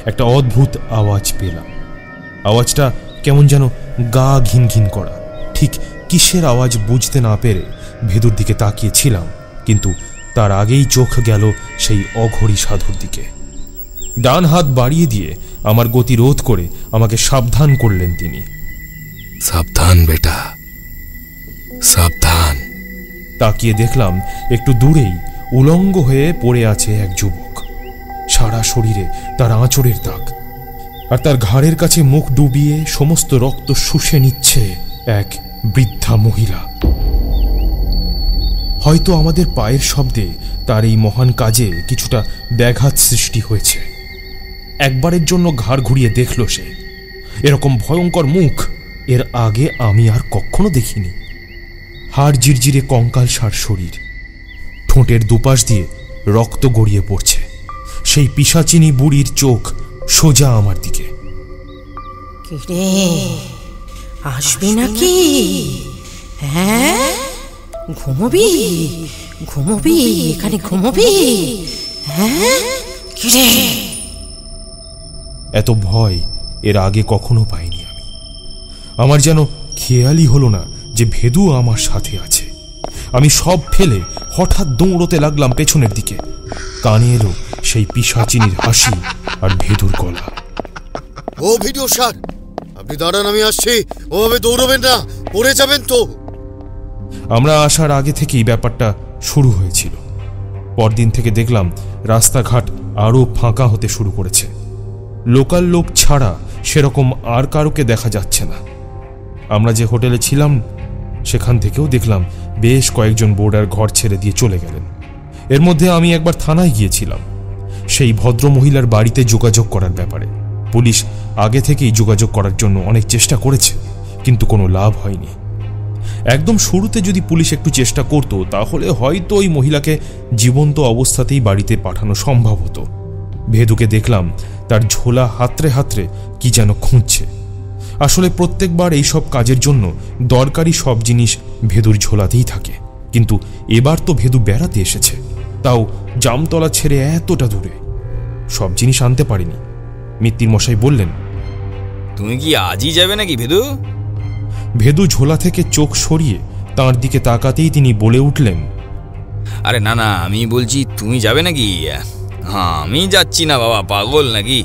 একটা অদ্ভুত আওয়াজ পেলাম। আওয়াজটা কেমন যেন গা ঘিন ঘিন করা। ঠিক কিসের আওয়াজ বুঝতে না পেরে ভেদুর দিকে তাকিয়েছিলাম, কিন্তু তার আগেই চোখ গেল সেই অঘরী সাধুর দিকে। ডান হাত বাড়িয়ে দিয়ে আমার গতি রোধ করে আমাকে সাবধান করলেন তিনি। সাবধান বেটা, সাবধান। তাকিয়ে দেখলাম একটু দূরেই উলঙ্গ হয়ে পড়ে আছে এক যুবক। সারা শরীরে তার আঁচড়ের দাগ, আর তার ঘাড়ের কাছে মুখ ডুবিয়ে সমস্ত রক্ত শুষে নিচ্ছে এক বৃদ্ধা মহিলা। হয়তো আমাদের পায়ের শব্দে তার এই মহান কাজে কিছুটা ব্যাঘাত সৃষ্টি হয়েছে। একবারের জন্য ঘাড় ঘুরিয়ে দেখল সে। এরকম ভয়ঙ্কর মুখ এর আগে আমি আর কখনো দেখিনি। হাড় জিরজিরে কঙ্কালসার শরীর, ঠোঁটের দুপাশ দিয়ে রক্ত গড়িয়ে পড়ছে। সেই পিশাচিনী বুড়ির চোখ সোজা আমার দিকে। কিরে, আসবি নাকি? হ্যাঁ, ঘুমবি? ঘুমবি? এখানে ঘুমবি? হ্যাঁ, কিরে? এত ভয় এর আগে কখনো পাইনি আমি। আমার যেন খেয়ালই হলো না যে ভেদু আমার সাথে আছে। আমি সব ফেলে হঠাৎ দৌড়তে লাগলাম পেছনের দিকে। কানে এলো সেই পিশাচিনীর হাসি আর ভেদুর গলা। ও ভিডিও স্যার, আপনি দাঁড়ান, আমি আসছি। ওভাবে দৌড়বেন না, পড়ে যাবেন তো। আমরা আসার আগে থেকেই ব্যাপারটা শুরু হয়েছিল। পরদিন থেকে দেখলাম রাস্তাঘাট আরও ফাঁকা হতে শুরু করেছে। লোকাল লোক ছাড়া সেরকম আর কারোকে দেখা যাচ্ছে না। আমরা যে হোটেলে ছিলাম সেখান থেকেও দেখলাম বেশ কয়েকজন বোর্ডার ঘর ছেড়ে দিয়ে চলে গেলেন। এর মধ্যে আমি একবার থানায় গিয়েছিলাম সেই ভদ্র মহিলার বাড়িতে যোগাযোগ করার ব্যাপারে। পুলিশ আগে থেকেই যোগাযোগ করার জন্য অনেক চেষ্টা করেছে, কিন্তু কোনো লাভ হয়নি। একদম শুরুতে যদি পুলিশ একটু চেষ্টা করত তাহলে হয়তো ওই মহিলাকে জীবন্ত অবস্থাতেই বাড়িতে পাঠানো সম্ভব হতো। ভেদুকে দেখলাম তার ঝোলা হাতড়ে হাতড়ে কি যেন খুঁজছে। আসলে প্রত্যেকবার এইসব কাজের জন্য দরকারি সব জিনিস ভেদুর ঝোলাতেই থাকে, কিন্তু এবার তো ভেদু বেড়াতে এসেছে, তাও জামতলা ছেড়ে এতটা দূরে। সব জিনিস আনতে পারিনি। মিত্তির মশাই বললেন, তুমি কি আজই যাবে নাকি ভেদু? ভেদু ঝোলা থেকে চোখ সরিয়ে তাঁর দিকে তাকাতেই তিনি বলে উঠলেন, আরে না না, আমি বলছি তুমি যাবে নাকি? হ্যাঁ, আমি যাচ্ছি না বাবা, পাগল নাকি?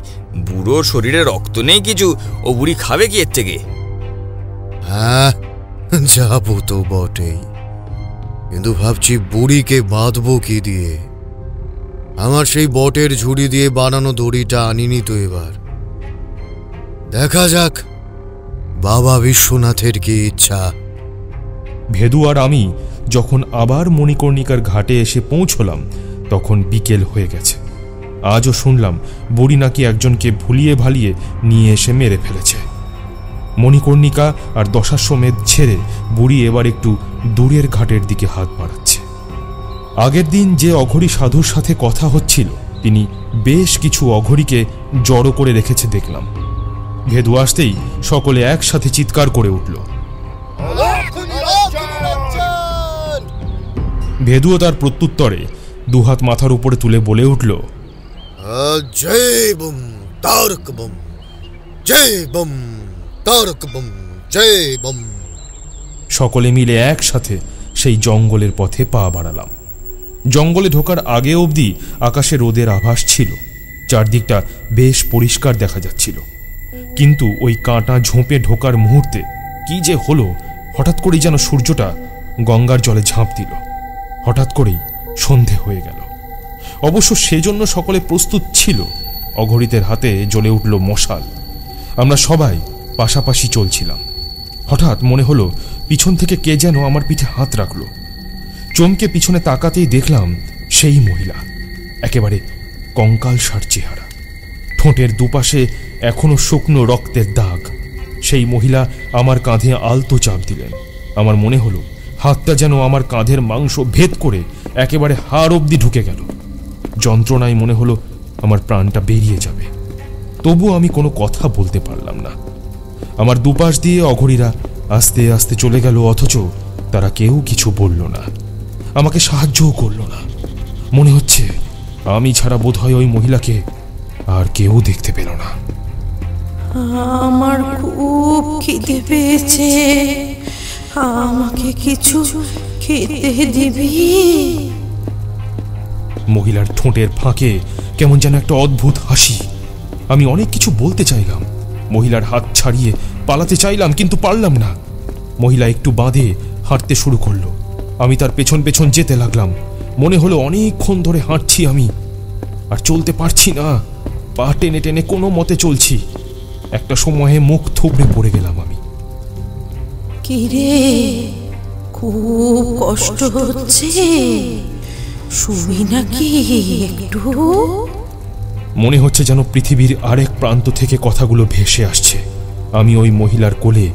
বুড়োর শরীরে রক্ত নেই কিছু, ও বুড়ি খাবে কি এর থেকে? হ্যাঁ, যাবো তো বটেই, কিন্তু ভাবছি বুড়িকে বাঁধবো কি দিয়ে। আমার সেই বটের ঝুড়ি দিয়ে বানানো দড়িটা আনিনি তো এবার। দেখা যাক বাবা বিশ্বনাথের কি ইচ্ছা। ভেদু আর আমি যখন আবার মণিকর্ণিকার ঘাটে এসে পৌঁছলাম তখন বিকেল হয়ে গেছে। আজও শুনলাম বুড়ি নাকি একজনকে ভুলিয়ে ভালিয়ে নিয়ে এসে মেরে ফেলেছে। মণিকর্ণিকা আর দশাশ্বমেধ ছেড়ে বুড়ি এবার একটু দূরের ঘাটের দিকে হাত বাড়াচ্ছে। আগের দিন যে অঘরী সাধুর সাথে কথা হচ্ছিল তিনি বেশ কিছু অঘরীকে জড়ো করে রেখেছে দেখলাম। ভেদু আসতেই সকলে একসাথে চিৎকার করে উঠল। ভেদুও তার প্রত্যুত্তরে দুহাত মাথার উপরে তুলে বলে উঠল, জয় বম তারক বম, জয় বম তারক বম, জয় বম। সকলে মিলে একসাথে সেই জঙ্গলের পথে পা বাড়ালাম। জঙ্গলে ঢোকার আগে অবধি আকাশে রোদের আভাস ছিল, চারদিকটা বেশ পরিষ্কার দেখা যাচ্ছিল। কিন্তু ওই কাঁটা ঝোপে ঢোকার মুহূর্তে কি যে হলো, হঠাৎ করেই যেন সূর্যটা গঙ্গার জলে ঝাঁপ দিল। হঠাৎ করেই সন্ধে হয়ে গেল। অবশ্য সেজন্য সকলে প্রস্তুত ছিল। অঘরীদের হাতে জ্বলে উঠল মশাল। আমরা সবাই পাশাপাশি চলছিলাম। হঠাৎ মনে হলো পিছন থেকে কে যেন আমার পিঠে হাত রাখল। চমকে পিছনে তাকাতেই দেখলাম সেই মহিলা, একেবারে কঙ্কালসার চেহারা, ঠোঁটের দুপাশে এখনো শুকনো রক্তের দাগ, সেই মহিলা আমার কাঁধে আলতো চাপ দিলেন। আমার মনে হলো হাতটা যেন আমার কাঁধের মাংস ভেদ করে একেবারে হাড় অবধি ঢুকে গেল। যন্ত্রণায় মনে হলো আমার প্রাণটা বেরিয়ে যাবে। তবু আমি কোনো কথা বলতে পারলাম না। আমার দুপাশ দিয়ে অঘরীরা আস্তে আস্তে চলে গেল, অথচ তারা কেউ কিছু বলল না, আমাকে সাহায্যও করল না। মনে হচ্ছে আমি ছাড়া বোধহয় ওই মহিলাকে আর কেউ দেখতে পেল না। আমার খুব খিদে পেয়েছে, আমাকে কিছু খেতে দিবি? মহিলার ঠোঁটের ফাঁকে কেমন যেন একটা অদ্ভুত হাসি। আমি অনেক কিছু বলতে চাইলাম, মহিলার হাত ছাড়িয়ে পালাতে চাইলাম, কিন্তু পারলাম না। মহিলা একটু বাঁধে হাঁটতে শুরু করলো। আমি তার পেছন পেছন যেতে লাগলাম। মনে হলো অনেকক্ষণ ধরে হাঁটছি আমি, আর চলতে পারছি না। পা টেনে টেনে কোনো মতে চলছি। একটা সময়ে মুখ থুবড়ে পড়ে গেলাম আমি। কি রে, খুব কষ্ট হচ্ছে, শুবি নাকি একটু? মনে হচ্ছে যেন পৃথিবীর আরেক প্রান্ত থেকে কথাগুলো ভেসে আসছে। আমি ওই মহিলার কোলে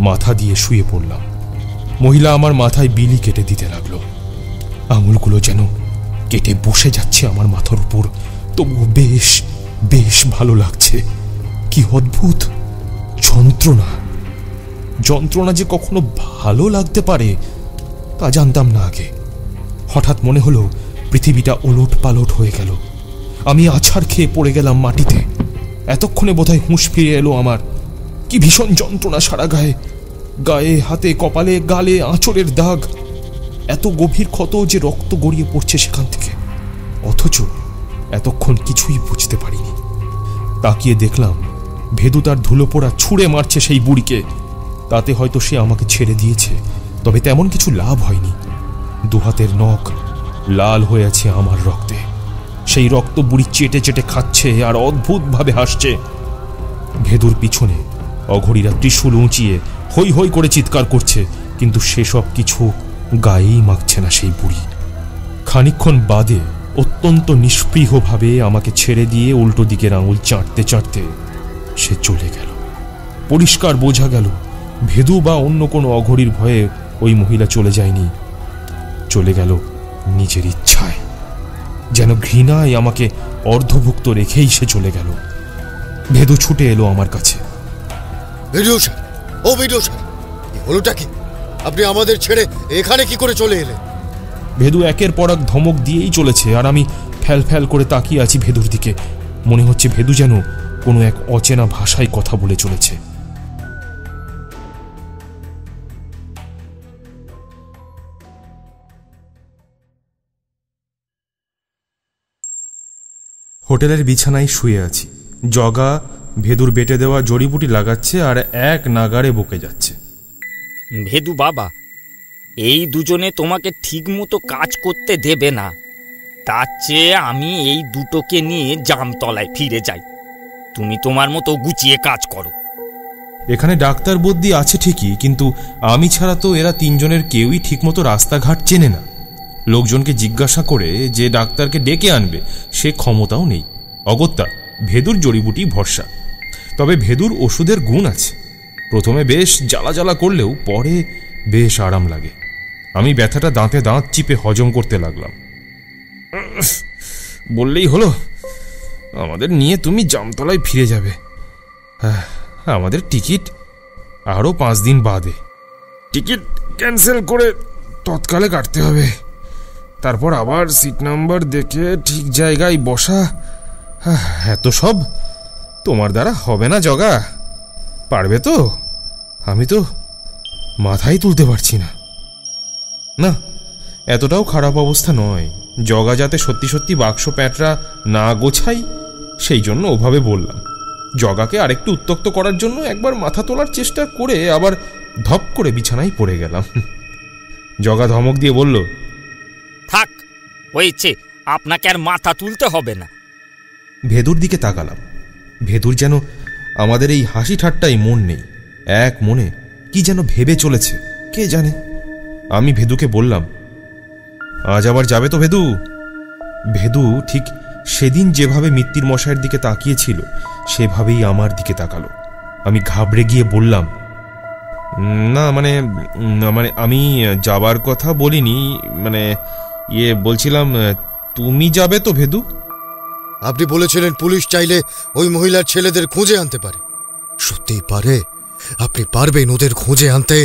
মাথা দিয়ে শুয়ে পড়লাম। মহিলা আমার মাথায় বিলি কেটে দিতে লাগলো। আঙুলগুলো যেন কেটে বসে যাচ্ছে আমার মাথার উপর, তবুও বেশ বেশ ভালো লাগছে। কি অদ্ভুত যন্ত্রণা! যন্ত্রণা যে কখনো ভালো লাগতে পারে তা জানতাম না আগে। হঠাৎ মনে হলো পৃথিবীটা ওলট পালট হয়ে গেল। আমি আছাড় খেয়ে পড়ে গেলাম মাটিতে। এতক্ষণে বোধহয় হুঁশ ফিরে এলো আমার। কি ভীষণ যন্ত্রণা সারা গায়ে, গায়ে, হাতে, কপালে, গালে আঁচড়ের দাগ। এত গভীর ক্ষত যে রক্ত গড়িয়ে পড়ছে সেখান থেকে, অথচ এতক্ষণ কিছুই বুঝতে পারিনি। তাকিয়ে দেখলাম ভেদু তার ধুলো পোড়া ছুঁড়ে মারছে সেই বুড়িকে। তাতে হয়তো সে আমাকে ছেড়ে দিয়েছে, তবে তেমন কিছু লাভ হয়নি। দুহাতের নখ লাল হয়ে আছে আমার রক্তে। সেই রক্ত বুড়ি চেটে চেটে খাচ্ছে আর অদ্ভুতভাবে হাসছে। ভেদুর পিছনে অঘরীরা ত্রিশূল উঁচিয়ে হৈ হৈ করে চিৎকার করছে, কিন্তু সেসব কিছু গায়েই মাখছে না সেই বুড়ি। খানিকক্ষণ বাদে অত্যন্ত নিষ্পৃহভাবে আমাকে ছেড়ে দিয়ে উল্টো দিকের আঙুল চাটতে চাটতে সে চলে গেল। পরিষ্কার বোঝা গেল ভেদু বা অন্য কোনো অঘরীর ভয়ে ওই মহিলা চলে যায়নি, চলে গেল নিজের ইচ্ছায়। যেন ঘৃণায় আমাকে অর্ধভুক্ত রেখেই সে চলে গেল। ভেদু ছুটে এলো আমার কাছে। হলোটা কি? আপনি আমাদের ছেড়ে এখানে কি করে চলে এলেন? ভেদু একের পর এক ধমক দিয়েই চলেছে, আর আমি ফ্যাল ফ্যাল করে তাকিয়ে আছি ভেদুর দিকে। মনে হচ্ছে ভেদু যেন কোনো এক অচেনা ভাষায় কথা বলে চলেছে। হোটেলের বিছানায় শুয়ে আছি। জগা ভেদুর বেটে দেওয়া জড়িবুটি লাগাচ্ছে আর এক নাগাড়ে বকে যাচ্ছে। ভেদু বাবা, এই দুজনে তোমাকে ঠিক মতো কাজ করতে দেবে না। তার চেয়ে আমি এই দুটোকে নিয়ে জামতলায় ফিরে যাই। তুমি তোমার মতো গুছিয়ে কাজ করো। এখানে ডাক্তার বুদ্ধি আছে ঠিকই, কিন্তু আমি ছাড়া তো এরা তিনজনের কেউই ঠিকমতো রাস্তাঘাট চেনে না। লোকজনকে জিজ্ঞাসা করে যে ডাক্তারকে ডেকে আনবে সে ক্ষমতাও নেই। অগত্যা ভেদুর জড়িবুটি ভরসা। তবে ভেদুর ওষুধের গুণ আছে। প্রথমে বেশ জ্বালা জ্বালা করলেও পরে বেশ আরাম লাগে। আমি ব্যথাটা দাঁতে দাঁত চিপে হজম করতে লাগলাম। বললেই হলো আমাদের নিয়ে তুমি জামতলায় ফিরে যাবে। আমাদের টিকিট আরও 5 দিন বাদে। টিকিট ক্যান্সেল করে তৎকালে কাটতে হবে, তারপর আবার সিট নাম্বার দেখে ঠিক জায়গায় বসা। এত সব তোমার দ্বারা হবে না জগা, পারবে তো? আমি তো মাথায় তুলতে পারছি না। না, এতটাও খারাপ অবস্থা নয়। জগা যাতে সত্যি সত্যি বাক্স প্যাঁটরা না গোছাই সেই জন্য ওভাবে বললাম। জগাকে আরেকটু উত্তক্ত করার জন্য একবার মাথা তোলার চেষ্টা করে আবার ধপ করে বিছানায় পড়ে গেলাম। জগা ধমক দিয়ে বলল, থাক, হয়েছে, আপনাকে আর মাথা তুলতে হবে না। ভেদুর দিকে তাকালাম। ভেদুর যেন আমাদের এই হাসি ঠাট্টাই মন নেই। এক মনে কি যেন ভেবে চলেছে কে জানে। আমি ভেদুকে বললাম, আজ আবার যাবে তো ভেদু? ভেদু ঠিক সেদিন যেভাবে মিত্তির মশাইয়ের দিকে তাকিয়েছিল সেভাবেই আমার দিকে তাকালো। আমি ঘাবড়ে গিয়ে বললাম, না মানে মানে আমি যাবার কথা বলিনি, মানে বলছিলাম তুমি যাবে তো ভেদু? আপনি বলেছিলেন পুলিশ চাইলে ওই মহিলার ছেলেদের খুঁজে আনতে পারে। সত্যিই পারে? আপনি পারবেন ওদের খুঁজে আনতে?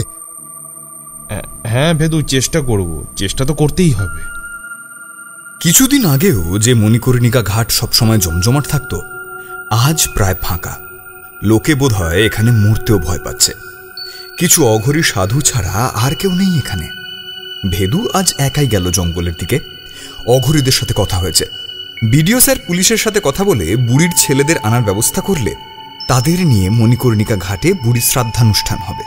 হ্যাঁ ভেদু, চেষ্টা করব, চেষ্টা তো করতেই হবে। কিছুদিন আগেও যে মণিকর্ণিকা ঘাট সবসময় জমজমাট থাকত, আজ প্রায় ফাঁকা। লোকে বোধহয় এখানে মরতেও ভয় পাচ্ছে। কিছু অঘরী সাধু ছাড়া আর কেউ নেই এখানে। ভেদু আজ একাই গেল জঙ্গলের দিকে। অঘরীদের সাথে কথা হয়েছে। বিডিও স্যার পুলিশের সাথে কথা বলে বুড়ির ছেলেদের আনার ব্যবস্থা করলে তাদের নিয়ে মণিকর্ণিকা ঘাটে বুড়ির শ্রাদ্ধানুষ্ঠান হবে।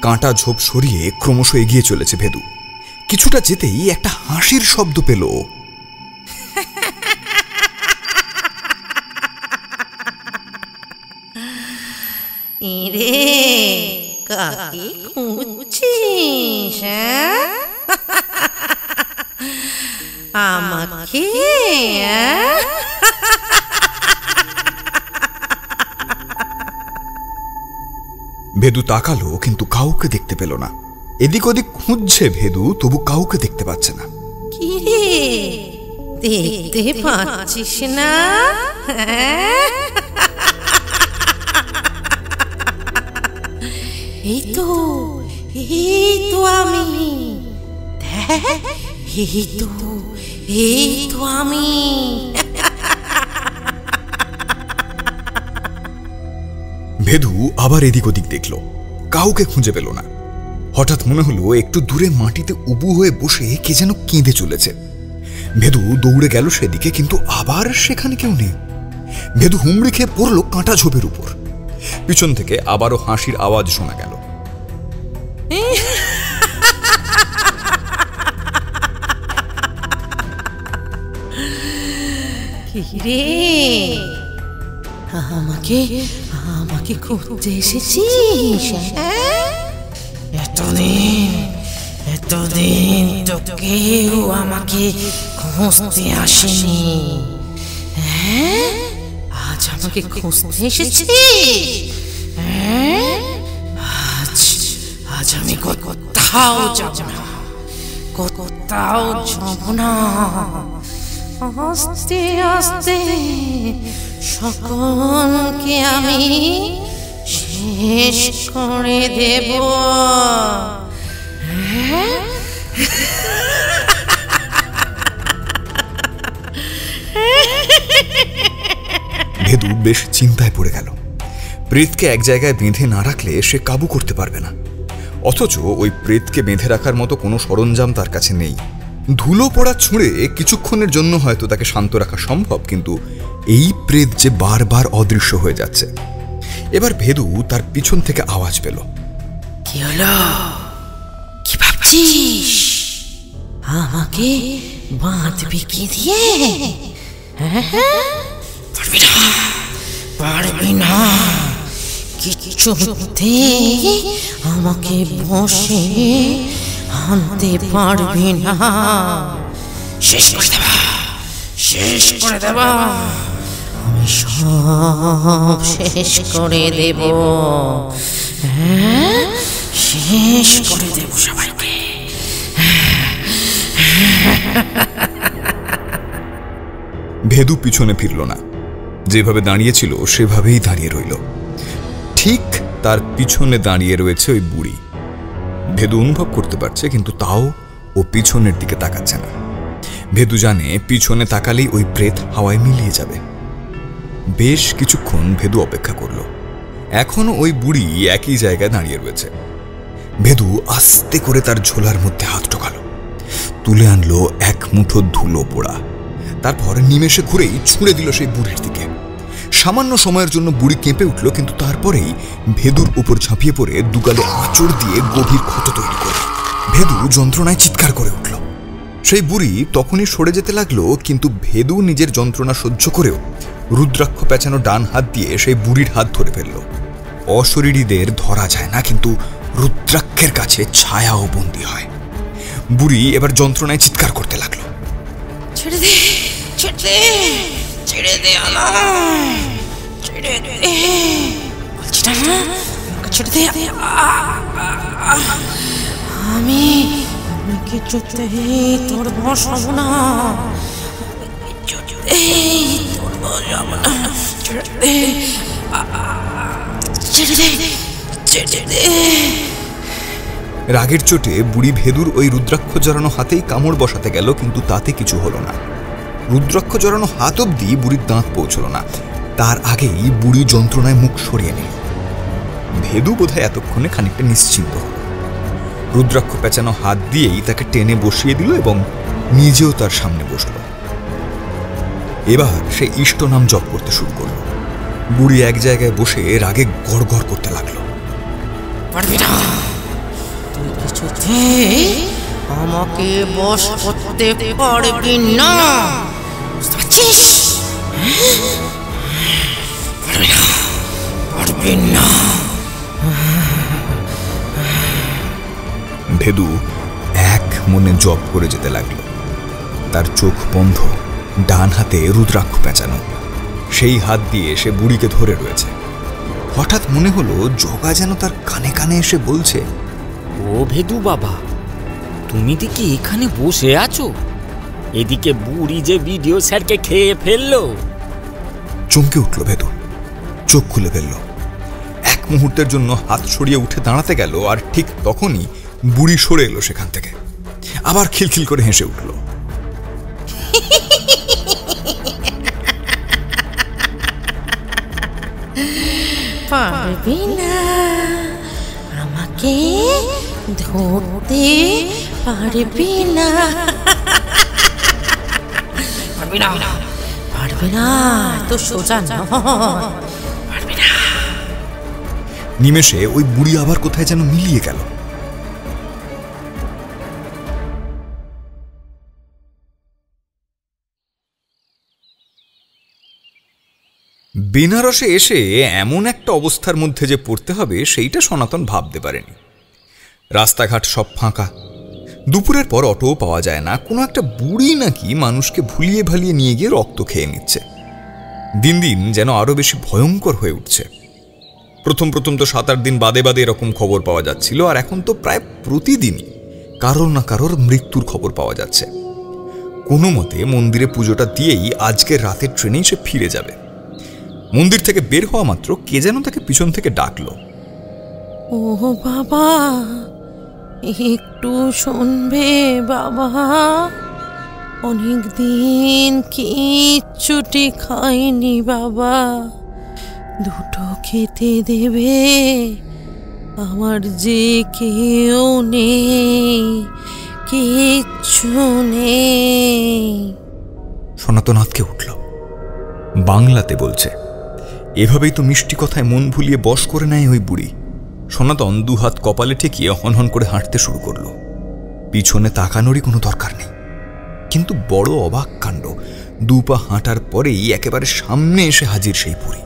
কাঁটা ঝোপ সরিয়ে ক্রমশ এগিয়ে চলেছে ভেদু। কিছুটা যেতেই একটা হাসির শব্দ পেল। রে কাকে খুঁজছিস? আমাকে? ভেদু তাকালো, কিন্তু কাউকে দেখতে পেল না। এদিক ওদিক খুঁজছে ভেদু, তবু কাউকে দেখতে পাচ্ছে না। কি রে, দেখতে পাচ্ছিস না? এই তো আমি, এই তো আমি। ভেদু আবার এদিক ওদিক দেখল, কাউকে খুঁজে পেল না। হঠাৎ মনে হলো একটু দূরে মাটিতে উবু হয়ে বসে কে যেন কেঁদে চলেছে। ভেদু দৌড়ে গেল সেদিকে, কিন্তু আবার সেখানে কেউ নেই। ভেদু হুমড়ি খেয়ে পড়ল কাঁটা ঝোপের উপর। পিছন থেকে আবারও হাসির আওয়াজ শোনা গেল। রে, আমাকে খুঁজতে এসেছিস? এতদিন তো কেউ আমাকে খুঁজতে আসেনি। আজ আমাকে খুঁজতে এসেছিস? আজ আমি কোথাও যাব না, কোথাও যাব না। আস্তে আস্তে সকলকে আমি শেষ করে দেব। ভেদু বেশ চিন্তায় পড়ে গেল। প্রেতকে এক জায়গায় বেঁধে না রাখলে সে কাবু করতে পারবে না। অথচ ওই প্রেতকে বেঁধে রাখার মতো কোনো সরঞ্জাম তার কাছে নেই। ধুলো পড়া ছুঁড়ে কিছুক্ষণের জন্য হয়তো তাকে শান্ত রাখা সম্ভব, কিন্তু এই প্রেত যে বারবার অদৃশ্য হয়ে যাচ্ছে। এবার ভেদু তার পিছন থেকে আওয়াজ পেল। কি হলো? কি ভাবছিস? আমাকে বাঁধবি কি দিয়ে? পারবি না, কিছুতে আমাকে বসে আনতে পারবি না। শেষ করে দেব, আমি সব শেষ করে দেব। শেষ করে দেব সবাইকে। ভেদু পিছনে ফিরল না। যেভাবে দাঁড়িয়েছিল সেভাবেই দাঁড়িয়ে রইল। ঠিক তার পিছনে দাঁড়িয়ে রয়েছে ওই বুড়ি। ভেদু অনুভব করতে পারছে, কিন্তু তাও ও পিছনের দিকে তাকাচ্ছে না। ভেদু জানে পিছনে তাকালেই ওই প্রেত হাওয়ায় মিলিয়ে যাবে। বেশ কিছুক্ষণ ভেদু অপেক্ষা করল। এখনো ওই বুড়ি একই জায়গায় দাঁড়িয়ে রয়েছে। ভেদু আস্তে করে তার ঝোলার মধ্যে হাত ঢোকালো, তুলে আনলো এক মুঠো ধুলো পোড়া। তারপর নিমেষে ঘুরেই ছুঁড়ে দিল সেই বুড়ির দিকে। সামান্য সময়ের জন্য বুড়ি কেঁপে উঠল, কিন্তু তারপরেই ভেদুর উপর ঝাঁপিয়ে পড়ে দুগালে আঁচড় দিয়ে গভীর ক্ষত তৈরি করে। ভেদু যন্ত্রণায় চিৎকার করে উঠল। সেই বুড়ি তখনই সরে যেতে লাগলো, কিন্তু ভেদু নিজের যন্ত্রণা সহ্য করেও রুদ্রাক্ষ পেঁচানো ডান হাত দিয়ে সেই বুড়ির হাত ধরে ফেলল। অশরীরীদের ধরা যায় না, কিন্তু রুদ্রাক্ষের কাছে ছায়াও বন্দী হয়। বুড়ি এবার যন্ত্রণায় চিৎকার করতে লাগলো। ছেড়ে দে, ছেড়ে দে, ছেড়ে দে আমায়, ছেড়ে দে। ছেড়ে দে। আমি কিছুতে তোর বস হব না। রাগের চোটে বুড়ি ভেদুর ওই রুদ্রাক্ষ জড়ানো হাতেই কামড় বসাতে গেল, কিন্তু তাতে কিছু হলো না। রুদ্রাক্ষ জড়ানো হাত অব্দি বুড়ির দাঁত পৌঁছল না, তার আগেই বুড়ি যন্ত্রণায় মুখ সরিয়ে নিল। ভেদু বোধহয় এতক্ষণে খানিকটা নিশ্চিন্ত হল। রুদ্রাক্ষ পেঁচানো হাত দিয়েই তাকে টেনে বসিয়ে দিল এবং নিজেও তার সামনে বসল। এবার সে ইষ্ট নাম জপ করতে শুরু করল। বুড়ি এক জায়গায় বসে রাগে গড় গড় করতে লাগলো। পারবি না, তুই কিছুতে আমাকে বশ করতে পারবি না, বুঝতে পারছিস? পারবি না, পারবি না। ভেদু এক মনে জপ করে যেতে লাগলো। তার চোখ বন্ধ, ডান হাতে রুদ্রাক্ষ পেঁচানো। সেই হাত দিয়ে সে বুড়িকে ধরে রয়েছে। হঠাৎ মনে হলো জগা যেন তার কানে কানে এসে বলছে, ও ভেদু বাবা, তুমি দেখি এখানে বসে আছো, এদিকে বুড়ি যে বিডিও স্যারকে খেয়ে ফেললো। চমকে উঠল ভেদু, চোখ খুলে ফেলল। এক মুহূর্তের জন্য হাত সরিয়ে উঠে দাঁড়াতে গেল, আর ঠিক তখনই বুড়ি সরে এলো সেখান থেকে। আবার খিলখিল করে হেসে উঠল। পারবি না আমাকে ধরতে, পারবি না, পারবি না, পারবি না, তো সোজা নয়, পারবি না। নিমেষে ওই বুড়ি আবার কোথায় যেন মিলিয়ে গেল। বেনারসে এসে এমন একটা অবস্থার মধ্যে যে পড়তে হবে সেইটা সনাতন ভাবতে পারেনি। রাস্তাঘাট সব ফাঁকা, দুপুরের পর অটোও পাওয়া যায় না। কোনো একটা বুড়ি নাকি মানুষকে ভুলিয়ে ভালিয়ে নিয়ে গিয়ে রক্ত খেয়ে নিচ্ছে। দিন দিন যেন আরো বেশি ভয়ঙ্কর হয়ে উঠছে। প্রথম প্রথম তো 7-8 দিন বাদে বাদে এরকম খবর পাওয়া যাচ্ছিল, আর এখন তো প্রায় প্রতিদিনই কারোর না কারোর মৃত্যুর খবর পাওয়া যাচ্ছে। কোনো মতে মন্দিরে পুজোটা দিয়েই আজকের রাতের ট্রেনেই সে ফিরে যাবে। মন্দির থেকে বের হওয়া মাত্র কে যেন তাকে পিছন থেকে ডাকলো, ও বাবা, একটু শুনবে বাবা, অনেকদিন কিচ্ছুটি খাইনি বাবা, দুটো খেতে দেবে? আমার যে কেউ নেই, কিচ্ছু নেই। সনাতন আঁতকে উঠল। বাংলাতে বলছে। এভাবেই তো মিষ্টি কথায় মন ভুলিয়ে বশ করে নেয় ওই বুড়ি। সনাতন দুহাত কপালে ঠেকিয়ে হনহন করে হাঁটতে শুরু করল। পিছনে তাকানোরই কোনো দরকার নেই। কিন্তু বড় অবাক কাণ্ড, 2 পা হাঁটার পরেই একেবারে সামনে এসে হাজির সেই বুড়ি।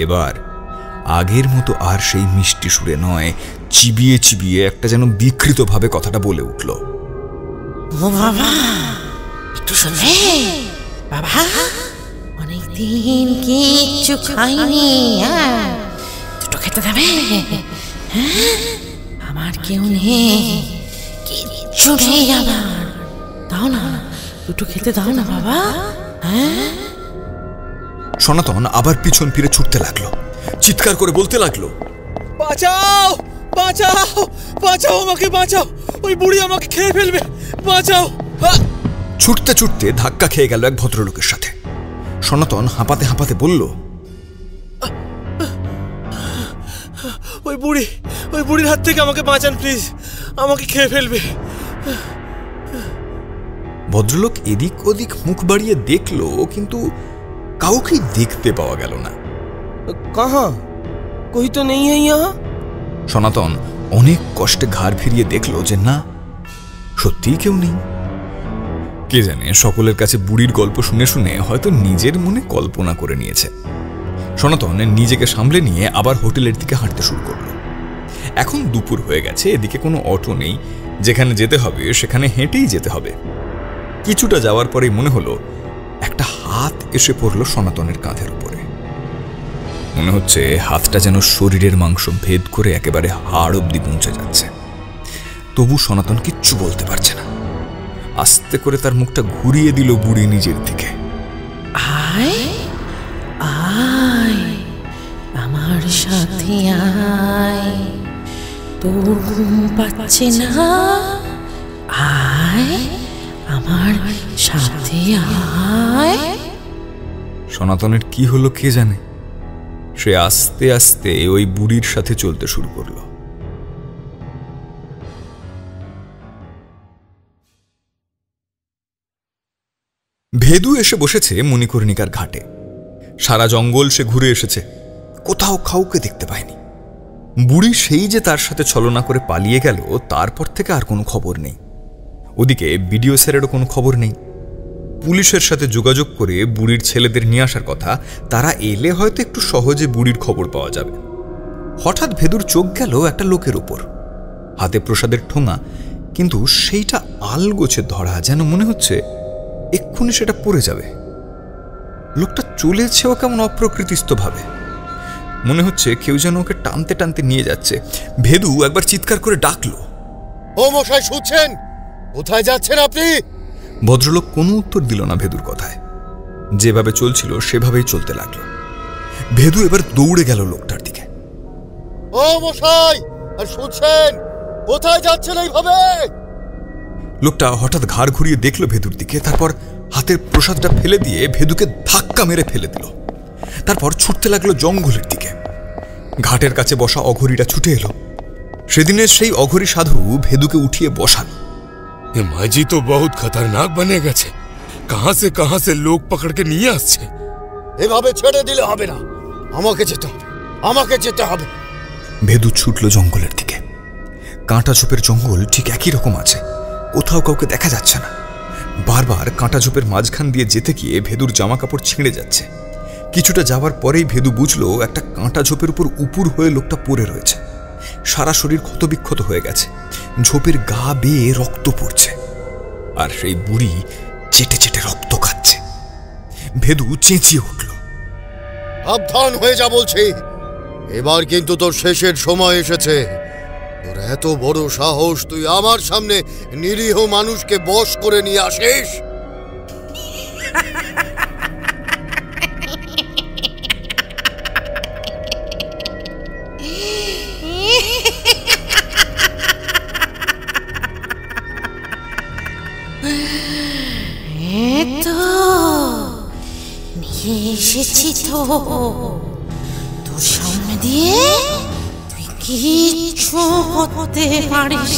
এবার আগের মতো আর সেই মিষ্টি সুরে নয়, চিবিয়ে চিবিয়ে একটা যেন বিকৃতভাবে কথাটা বলে উঠল, ও বাবা, একটু শুনবে বাবা, অনেকদিন কিচ্ছু খাইনি, দুটো খেতে দেবে? আমার কেউ নেই, কিচ্ছু নেই আমার, দাও না, দুটো খেতে দাও না বাবা। সনাতন আবার পিছন ফিরে ছুটতে লাগলো, চিৎকার করে বলতে লাগলো, বাঁচাও, বাঁচাও, বাঁচাও, আমাকে বাঁচাও, ওই বুড়ি আমাকে খেয়ে ফেলবে, বাঁচাও। ছুটতে ছুটতে ধাক্কা খেয়ে গেল এক ভদ্রলোকের সাথে। সনাতন হাঁপাতে হাঁপাতে বলল, ওই বুড়ির হাত থেকে আমাকে বাঁচান প্লিজ, আমাকে খেয়ে ফেলবে। ভদ্রলোক এদিক ওদিক মুখ বাড়িয়ে দেখলো, কিন্তু কাউকেই দেখতে পাওয়া গেল না। কাহা, কোই তো নেই है यहाँ। সনাতন অনেক কষ্টে ঘাড় ফিরিয়ে দেখলো যে না, সত্যিই কেউ নেই। কে জানে সকলের কাছে বুড়ির গল্প শুনে শুনে হয়তো নিজের মনে কল্পনা করে নিয়েছে। সনাতন নিজেকে সামলে নিয়ে আবার হোটেলের দিকে হাঁটতে শুরু করলো। এখন দুপুর হয়ে গেছে, এদিকে কোনো অটো নেই, যেখানে যেতে হবে সেখানে হেঁটেই যেতে হবে। কিছুটা যাওয়ার পরেই মনে হলো একটা হাত এসে পড়ল সনাতনের কাঁধের উপরে। মনে হচ্ছে হাতটা যেন শরীরের মাংস ভেদ করে একেবারে হাড় অব্দি পৌঁছে যাচ্ছে। তবু সনাতন কিচ্ছু বলতে পারছে না। আস্তে করে তার মুখটা ঘুরিয়ে দিল বুড়ি নিজের দিকে। আয় আয় আমার সাথে আয়, তোর ঘুম পাচ্ছে না? আয় আমার সাথে আয়। সনাতনের কি হলো কে জানে, সে আস্তে আস্তে ওই বুড়ির সাথে চলতে শুরু করলো। ভেদু এসে বসেছে মণিকর্ণিকার ঘাটে। সারা জঙ্গল সে ঘুরে এসেছে, কোথাও কাউকে দেখতে পায়নি। বুড়ি সেই যে তার সাথে ছলনা করে পালিয়ে গেল, তারপর থেকে আর কোনো খবর নেই। ওদিকে বিডিও স্যারেরও কোনো খবর নেই। পুলিশের সাথে যোগাযোগ করে বুড়ির ছেলেদের নিয়ে আসার কথা, তারা এলে হয়তো একটু সহজে বুড়ির খবর পাওয়া যাবে। হঠাৎ ভেদুর চোখ গেল একটা লোকের উপর, হাতে প্রসাদের ঠোঙা, কিন্তু সেইটা আলগোছে ধরা, যেন মনে হচ্ছে এক্ষুনি সেটা পড়ে যাবে। লোকটা চলেছেও কেমন অপ্রকৃতিস্থ ভাবে, মনে হচ্ছে কেউ যেন ওকে টানতে টানতে নিয়ে যাচ্ছে। ভেদু একবার চিৎকার করে ডাকলো, ও মশাই শুনছেন? কোথায় যাচ্ছেন আপনি? ভদ্রলোক কোনো উত্তর দিল না ভেদুর কথায়। যেভাবে চলছিল সেভাবেই চলতে লাগলো। ভেদু এবার দৌড়ে গেল লোকটার দিকে। ও মশাই, আর শুনছেন? কোথায় যাচ্ছেন এইভাবে? লোকটা হঠাৎ ঘাড় ঘুরিয়ে দেখলো ভেদুর দিকে, তারপর হাতের প্রসাদটা ফেলে দিয়ে ভেদুকে ধাক্কা মেরে ফেলে দিল। তারপর ছুটতে লাগলো জঙ্গলের দিকে। ঘাটের কাছে বসা অঘরীটা ছুটে এলো। সেদিনের সেই অঘরী সাধু ভেদুকে উঠিয়ে বসালো। ये माजी तो बहुत खतरनाक बने গেছে। कहां से लोग पकड़ के নিয়ে আসছে। এভাবে ছেড়ে দিলে হবে না, আমাকে যেতে হবে। ভেদু ছুটলো জঙ্গলের দিকে। কাঁটা ঝোপের জঙ্গল ঠিক একই রকম আছে, কোথাও কাউকে দেখা যাচ্ছে না। বারবার কাঁটা ঝোপের মাঝখান দিয়ে যেতে গিয়ে ভেদুর জামা কাপড় ছিঁড়ে যাচ্ছে। কিছুটা যাওয়ার পরেই ভেদু বুঝলো একটা কাঁটা ঝোপের উপর উপুর হয়ে লোকটা পড়ে রয়েছে। সারা শরীর ক্ষতবিক্ষত হয়ে গেছে, ঝোপের গা বেয়ে রক্ত পড়ছে, আর সেই বুড়ি চেটে চেটে রক্ত খাচ্ছে। ভেদু চেঁচিয়ে উঠল, সাবধান হয়ে যা বলছি, এবার কিন্তু তোর শেষের সময় এসেছে। তোর এত বড় সাহস, তুই আমার সামনে নিরীহ মানুষকে বশ করে নিয়ে আসিস? নিয়ে এসেছি তো তোর সামনে দিয়ে, তুই কিচ্ছু করতে পারিস।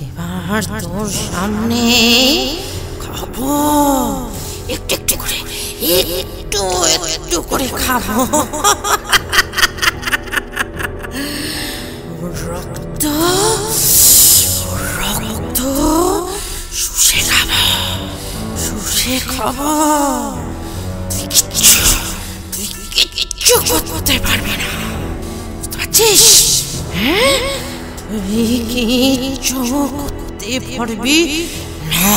এবার তোর সামনে খাবো, একটু একটু করে খাবো। রক্ত শুষে খাবো। তুই কিচ্ছু করতে পারবি না, বুঝছিস? হ্যাঁ, তুই কিচ্ছু করতে পারবি না।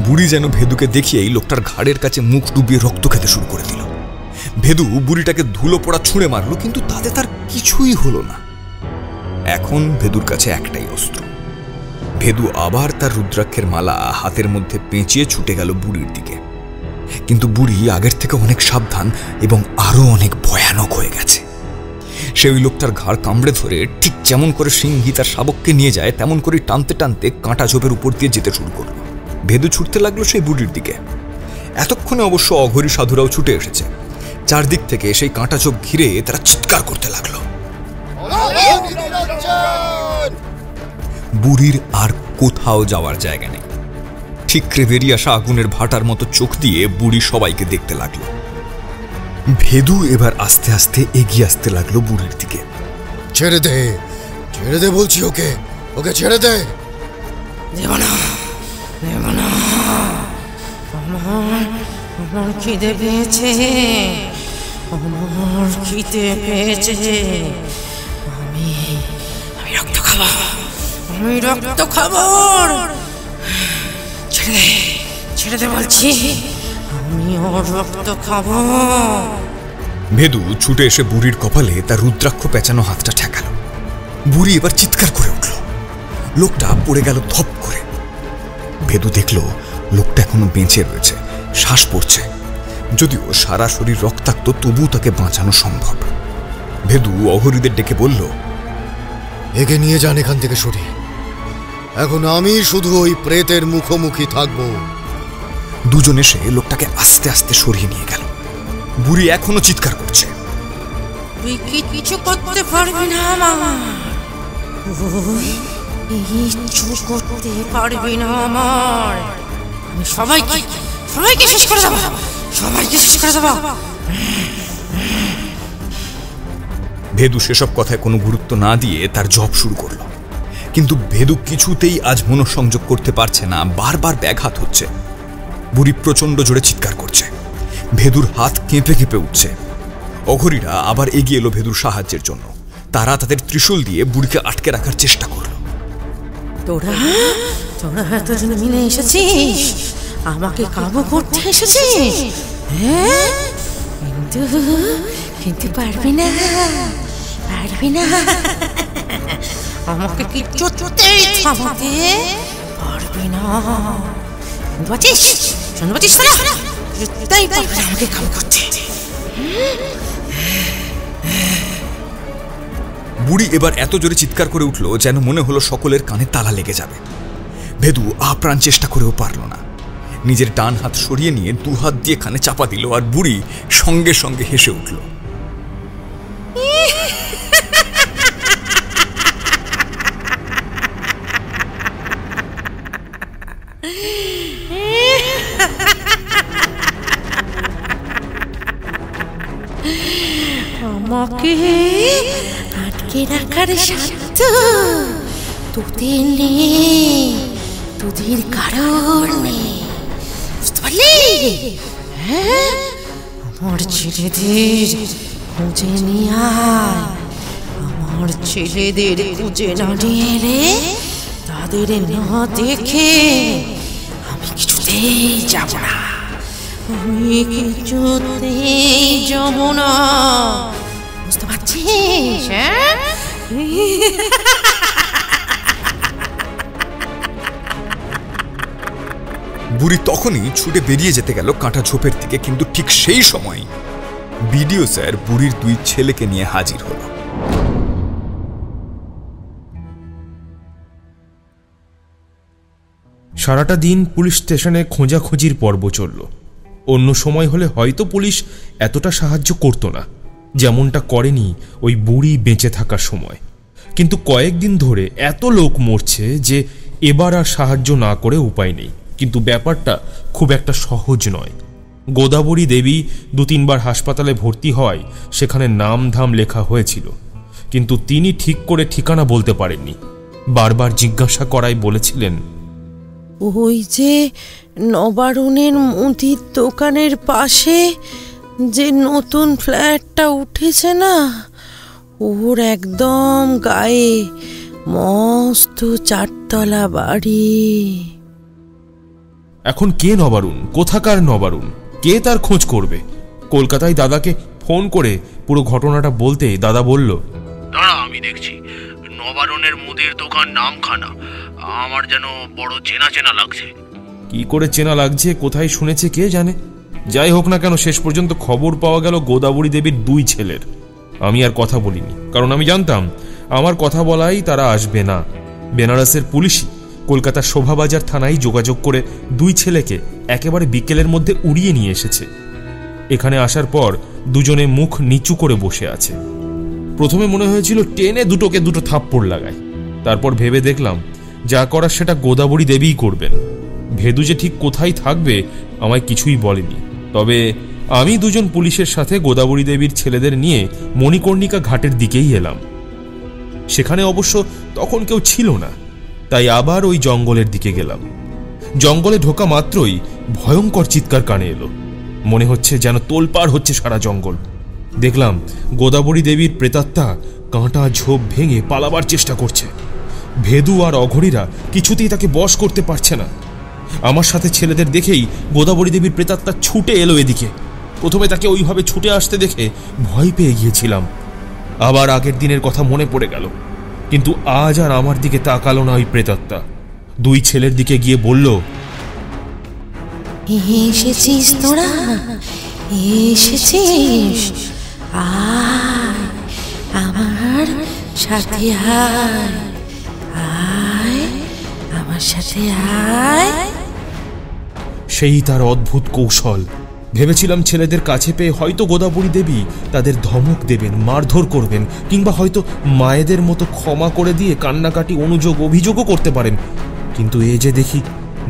বুড়ি যেন ভেদুকে দেখিয়েই লোকটার ঘাড়ের কাছে মুখ ডুবিয়ে রক্ত খেতে শুরু করে দিল। ভেদু বুড়িটাকে ধুলো পোড়া ছুঁড়ে মারল, কিন্তু তাতে তার কিছুই হলো না। এখন ভেদুর কাছে একটাই অস্ত্র। ভেদু আবার তার রুদ্রাক্ষের মালা হাতের মধ্যে পেঁচিয়ে ছুটে গেল বুড়ির দিকে। কিন্তু বুড়ি আগের থেকে অনেক সাবধান এবং আরো অনেক ভয়ানক হয়ে গেছে। সে ওই লোকটার ঘাড় কামড়ে ধরে ঠিক যেমন করে সিংহী তার শাবককে নিয়ে যায়, তেমন করে টানতে টানতে কাঁটা ঝোপের উপর দিয়ে যেতে শুরু করল। ভেদু ছুটতে লাগলো সেই বুড়ির দিকে। এতক্ষণে অবশ্য অঘরী সাধুরাও ছুটে এসেছে। চারদিক থেকে সেই কাঁটা ঝোপ ঘিরে তারা চিৎকার করতে লাগলো। বুড়ির আর কোথাও যাওয়ার জায়গা নেই। ঠিকরে বেরিয়ে আসা আগুনের ভাটার মতো চোখ দিয়ে বুড়ি সবাইকে দেখতে লাগলো। ভেদু এবার আস্তে আস্তে এগিয়ে আসতে লাগলো বুড়ির দিকে। ছেড়ে দে বলছি, ওকে ছেড়ে দে। দেব না, আমার খিদে পেয়েছে, আমার খিদে পেয়েছে। আমি রক্ত খাবো, আমি রক্ত খাবো। ছেড়ে দে বলছি, আমি ওর রক্ত খাবো। ভেদু ছুটে এসে বুড়ির কপালে তার রুদ্রাক্ষ পেঁচানো হাতটা ঠেকালো। বুড়ি এবার চিৎকার করে উঠল। লোকটা পড়ে গেল ধপ করে। ভেদু দেখল লোকটা এখনো বেঁচে রয়েছে, শ্বাস পড়ছে। যদিও সারা শরীর রক্তাক্ত, তবু তাকে বাঁচানো সম্ভব। ভেদু অঘরীদের ডেকে বলল, একে নিয়ে যান এখান থেকে সরিয়ে। এখন আমি শুধু ওই প্রেতের মুখোমুখি থাকবো। দুজন এসে লোকটাকে আস্তে আস্তে সরিয়ে নিয়ে গেল। বুড়ি এখনো চিৎকার করছে, তুই কিছু করতে পারবি না আমার, কিচ্ছু করতে পারবি না আমার। আমি সবাইকে শেষ করে দেবো, সবাইকে শেষ করে দেবো। ভেদু সেসব কথায় কোনো গুরুত্ব না দিয়ে তার জব শুরু করলো। কিন্তু ভেদু কিছুতেই আজ মনোসংযোগ করতে পারছে না, বারবার ব্যাঘাত হচ্ছে। বুড়ি প্রচন্ড জোরে চিৎকার করছে, ভেদুর হাত কেঁপে কেঁপে উঠছে। অঘরীরা আবার এগিয়ে এলো ভেদুর সাহায্যের জন্য। তারা তাদের ত্রিশূল দিয়ে বুড়িকে আটকে রাখার চেষ্টা করলো। তোরা এতদিন মিলে এসেছিস, আমাকে কাবু করতে এসেছিস, হ্যাঁ? কিন্তু পারবি না, আমাকে কিছুতেই থামাতে পারবি না। শুনতে পাচ্ছিস? তাই পারবি না আমাকে কাবু করতে। বুড়ি এবার এত জোরে চিৎকার করে উঠল যেন মনে হলো সকলের কানে তালা লেগে যাবে। ভেদু আপ্রাণ চেষ্টা করেও পারল না। নিজের ডান হাত সরিয়ে নিয়ে দু হাত দিয়ে কানে চাপা দিল, আর বুড়ি সঙ্গে সঙ্গে হেসে উঠল। আমাকে আটকে রাখার সাধ্য তোদের নেই, তোদের কারণ নেই, বুঝতে পারলি? হ্যাঁ, আমার ছেলেদের খুঁজে নিয়ে আয়। আমার ছেলেদের খুঁজে না নিয়ে এলে, তাদের না দেখে আমি কিছুতেই যাব না, আমি কিছুতেই যাব না, বুঝতে পারছিস? হ্যাঁ, বুড়ি তখনই ছুটে বেরিয়ে যেতে গেল কাঁটা ঝোপের দিকে। কিন্তু ঠিক সেই সময় বিডিও স্যার বুড়ির দুই ছেলেকে নিয়ে হাজির হল। সারাটা দিন পুলিশ স্টেশনে খোঁজাখুঁজির পর্ব চলল। অন্য সময় হলে হয়তো পুলিশ এতটা সাহায্য করত না, যেমনটা করেনি ওই বুড়ি বেঁচে থাকার সময়। কিন্তু কয়েকদিন ধরে এত লোক মরছে যে এবার আর সাহায্য না করে উপায় নেই। কিন্তু ব্যাপারটা খুব একটা সহজ নয়। গোদাবরী দেবী 2-3বার হাসপাতালে ভর্তি হয়, সেখানে নাম ধাম লেখা হয়েছিল, কিন্তু তিনি ঠিক করে ঠিকানা বলতে পারেননি। বারবার জিজ্ঞাসা করায় বলেছিলেন, ওই যে নবারুণের মুদির দোকানের পাশে যে নতুন ফ্ল্যাটটা উঠেছে না, ওর একদম গায়ে মস্ত 4 তলা বাড়ি। এখন কে নবারুণ, কোথাকার নবারুণ, কে তার খোঁজ করবে? কলকাতায় দাদাকে ফোন করে পুরো ঘটনাটা বলতে দাদা বলল, দাঁড়া আমি দেখছি। নবারুণের মুদির দোকান নামখানা আমার যেন বড় চেনা চেনা লাগছে। কি করে চেনা লাগছে, কোথায় শুনেছে কে জানে। যাই হোক না কেন, শেষ পর্যন্ত খবর পাওয়া গেল গোদাবরী দেবীর 2 ছেলের। আমি আর কথা বলিনি, কারণ আমি জানতাম আমার কথা বলাই তারা আসবে না। বেনারসের পুলিশই কলকাতার শোভাবাজার থানায় যোগাযোগ করে 2 ছেলেকে একেবারে বিকেলের মধ্যে উড়িয়ে নিয়ে এসেছে। এখানে আসার পর দুজনে মুখ নিচু করে বসে আছে। প্রথমে মনে হয়েছিল টেনে দুটোকে 2 থাপ্পড় লাগায়। তারপর ভেবে দেখলাম যা করার সেটা গোদাবরী দেবীই করবেন। ভেদু যে ঠিক কোথায় থাকবে আমায় কিছুই বলেনি। তবে আমি 2 জন পুলিশের সাথে গোদাবরী দেবীর ছেলেদের নিয়ে মণিকর্ণিকা ঘাটের দিকেই এলাম। সেখানে অবশ্য তখন কেউ ছিল না, তাই আবার ওই জঙ্গলের দিকে গেলাম। জঙ্গলে ঢোকা মাত্রই ভয়ঙ্কর চিৎকার কানে এলো। মনে হচ্ছে যেন তোলপাড় হচ্ছে সারা জঙ্গল। দেখলাম গোদাবরী দেবীর প্রেতাত্মা কাঁটা ঝোপ ভেঙে পালাবার চেষ্টা করছে। ভেদু আর অঘরীরা কিছুতেই তাকে বশ করতে পারছে না। আমার সাথে ছেলেদের দেখেই গোদাবরী দেবীর প্রেতাত্মা ছুটে এলো এদিকে। প্রথমে তাকে ওইভাবে ছুটে আসতে দেখে ভয় পেয়ে গিয়েছিলাম। আবার আগের দিনের কথা মনে পড়ে গেল, কিন্তু আজ আর আমার দিকে তাকালো না ওই প্রেতাত্মা। দুই ছেলের দিকে গিয়ে বলল, এসেছিস তোরা, এসেছিস, আয় আমার সাথে আয়, আয় আমার সাথে আয়। সেই তার অদ্ভুত কৌশল। ভেবেছিলাম ছেলেদের কাছে পেয়ে হয়তো গোদাবরী দেবী তাদের ধমক দেবেন, মারধর করবেন, কিংবা হয়তো মায়েদের মতো ক্ষমা করে দিয়ে কান্নাকাটি অনুযোগ অভিযোগও করতে পারেন। কিন্তু এ যে দেখি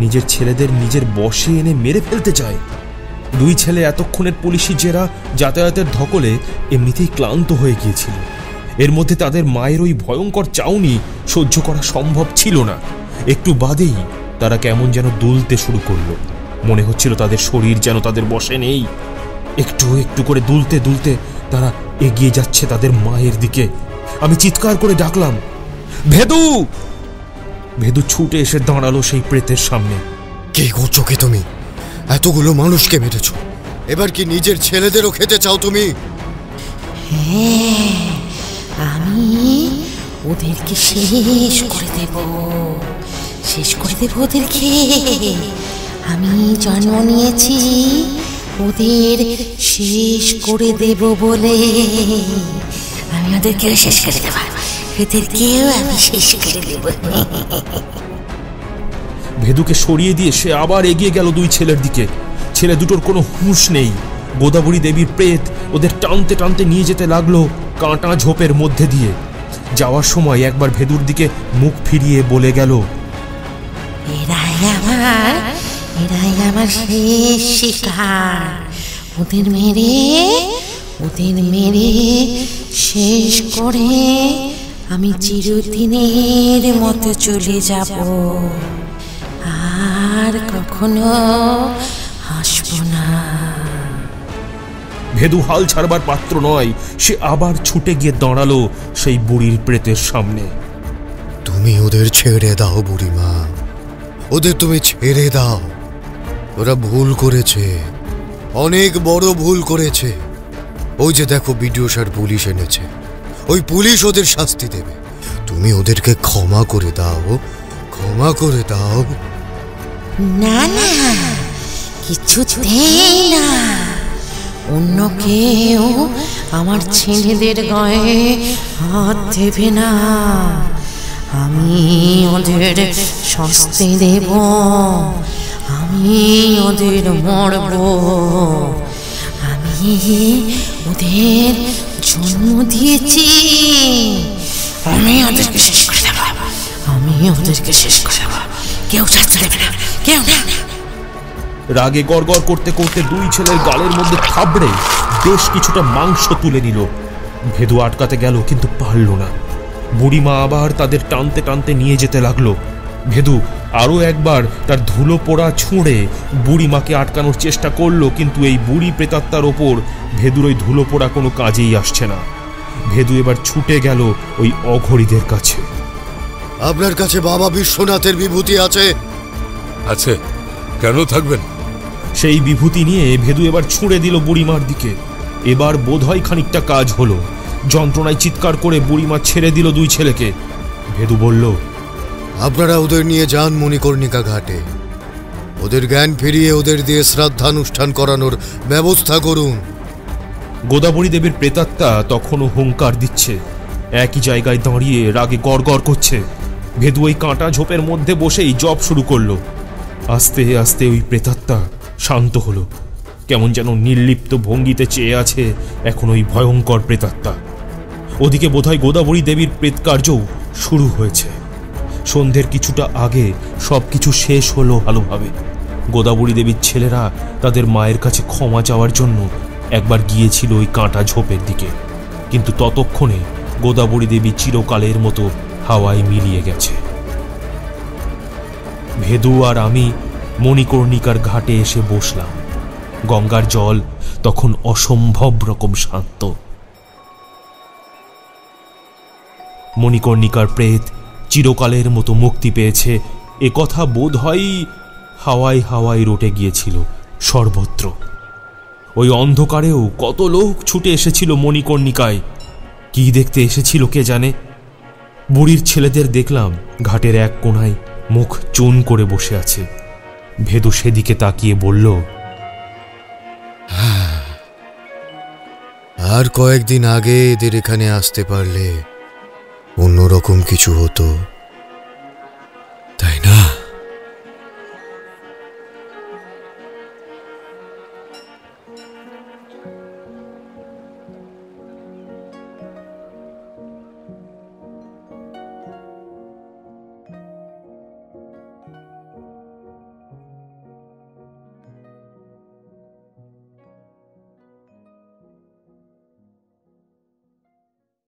নিজের ছেলেদের নিজের বশে এনে মেরে ফেলতে চায়। দুই ছেলে এতক্ষণের পুলিশি জেরা, যাতায়াতের ধকলে এমনিতেই ক্লান্ত হয়ে গিয়েছিল। এর মধ্যে তাদের মায়ের ওই ভয়ঙ্কর চাউনি সহ্য করা সম্ভব ছিল না। একটু বাদেই তারা কেমন যেন দুলতে শুরু করলো। মনে হচ্ছিল তাদের শরীর যেন তাদের বশে নেই। একটু একটু করে দুলতে দুলতে তারা এগিয়ে যাচ্ছে তাদের মায়ের দিকে। আমি চিৎকার করে ডাকলাম, ভেদু! ভেদু ছুটে এসে দাঁড়ালো সেই প্রেতের সামনে। কি করছো কি তুমি? এতগুলো মানুষকে মেরেছো, এবার কি নিজের ছেলেদেরও খেতে চাও তুমি? হ্যাঁ, আমি ওদেরকে শেষ করে দেব, শেষ করে দেব ওদেরকে। আমি জন্ম নিয়েছি ওদের শেষ করে দেব বলে। আমি ওদেরকেও শেষ করে দেব, ওদেরকেও আমি শেষ করে দেব। ভেদুকে সরিয়ে দিয়ে সে আবার এগিয়ে গেল দুই ছেলের দিকে। ছেলে দুটোর কোনো হুঁশ নেই। গোদাবরী দেবীর প্রেত ওদের টানতে টানতে নিয়ে যেতে লাগলো কাঁটা ঝোপের মধ্যে দিয়ে। যাওয়ার সময় একবার ভেদুর দিকে মুখ ফিরিয়ে বলে গেল, এরাই আমার শেষ শিকার। ওদের মেরে শেষ করে আমি চিরদিনের মতো চলে যাব, আর কখনো আসব না। ভেদু হাল ছাড়বার পাত্র নয়। সে আবার ছুটে গিয়ে দাঁড়ালো সেই বুড়ির প্রেতের সামনে। তুমি ওদের ছেড়ে দাও বুড়িমা, ওদের তুমি ছেড়ে দাও। ওরা ভুল করেছে, অনেক বড় ভুল করেছে। ওই যে দেখো বিডিও স্যার পুলিশ এনেছে, ওই পুলিশ ওদের শাস্তি দেবে। তুমি ওদেরকে ক্ষমা করে দাও, ক্ষমা করে দাও। না না, কিছুতেই না। অন্য কেউ আমার ছেলেদের গায়ে হাত দেবে না। আমি ওদের শাস্তি দেব, আমি ওদের মারব। আমি ওদের জন্ম দিয়েছি, আমি ওদেরকে শেষ করে দেব, আমি ওদেরকে শেষ করে দেব। কেউ শাস্তি দেবে না, কেউ না। রাগে গড়গড় করতে করতে দুই ছেলের গালের মধ্যে থাবড়ে বেশ কিছুটা মাংস তুলে নিল। ভেদু আটকাতে গেল, কিন্তু পারল না। বুড়িমা আবার তাদের টানতে টানতে নিয়ে যেতে লাগলো। ভেদু আরো একবার তার ধুলো পোড়া ছুঁড়ে বুড়িমাকে আটকানোর চেষ্টা করলো, কিন্তু এই বুড়ি প্রেতাত্মার ওপর ভেদুর ওই ধুলো পোড়া কোনো কাজেই আসছে না। ভেদু এবার ছুটে গেল ওই অঘরীদের কাছে। আপনার কাছে বাবা বিশ্বনাথের বিভূতি আছে? আছে, কেন থাকবেন? সেই বিভূতি নিয়ে ভেদু এবার ছুঁড়ে দিল বুড়িমার দিকে। এবার বোধহয় খানিকটা কাজ হলো। যন্ত্রণায় চিৎকার করে বুড়িমা ছেড়ে দিল দুই ছেলেকে। ভেদু বলল, আপনারা ওদের নিয়ে যান মণিকর্ণিকা ঘাটে, ওদের জ্ঞান ফিরিয়ে ওদের দিয়ে শ্রাদ্ধানুষ্ঠান করানোর ব্যবস্থা করুন। গোদাবরী দেবীর প্রেতাত্মা তখনও হুঙ্কার দিচ্ছে। একই জায়গায় দাঁড়িয়ে রাগে গড়গড় করছে। ভেদু ওই কাঁটা ঝোপের মধ্যে বসেই জপ শুরু করলো। আস্তে আস্তে ওই প্রেতাত্মা শান্ত হলো। কেমন যেন নির্লিপ্ত ভঙ্গিতে চেয়ে আছে এখন ওই ভয়ঙ্কর প্রেতাত্মা। ওদিকে বোধহয় গোদাবরী দেবীর প্রেতকার্যও শুরু হয়েছে। সন্ধ্যের কিছুটা আগে সবকিছু শেষ হলো ভালোভাবে। গোদাবরী দেবীর ছেলেরা তাদের মায়ের কাছে ক্ষমা চাওয়ার জন্য একবার গিয়েছিল ওই কাঁটা ঝোপের দিকে, কিন্তু ততক্ষণে গোদাবরী দেবী চিরকালের মতো হাওয়ায় মিলিয়ে গেছে। ভেদু আর আমি মণিকর্ণিকার ঘাটে এসে বসলাম। গঙ্গার জল তখন অসম্ভব রকম শান্ত। মণিকর্ণিকার প্রেত চিরকালের মতো মুক্তি পেয়েছে এ কথা বোধ হয় হাওয়ায় হাওয়ায় রটে গিয়েছিল সর্বত্র। ওই অন্ধকারেও কত লোক ছুটে এসেছিল মণিকর্ণিকায়। কি দেখতে এসেছিল কে জানে। বুড়ির ছেলেদের দেখলাম ঘাটের এক কোণায় মুখ চুন করে বসে আছে। ভেদু সেদিকে তাকিয়ে বলল, আর কয়েকদিন আগে এদের এখানে আসতে পারলে অন্যরকম কিছু হতো।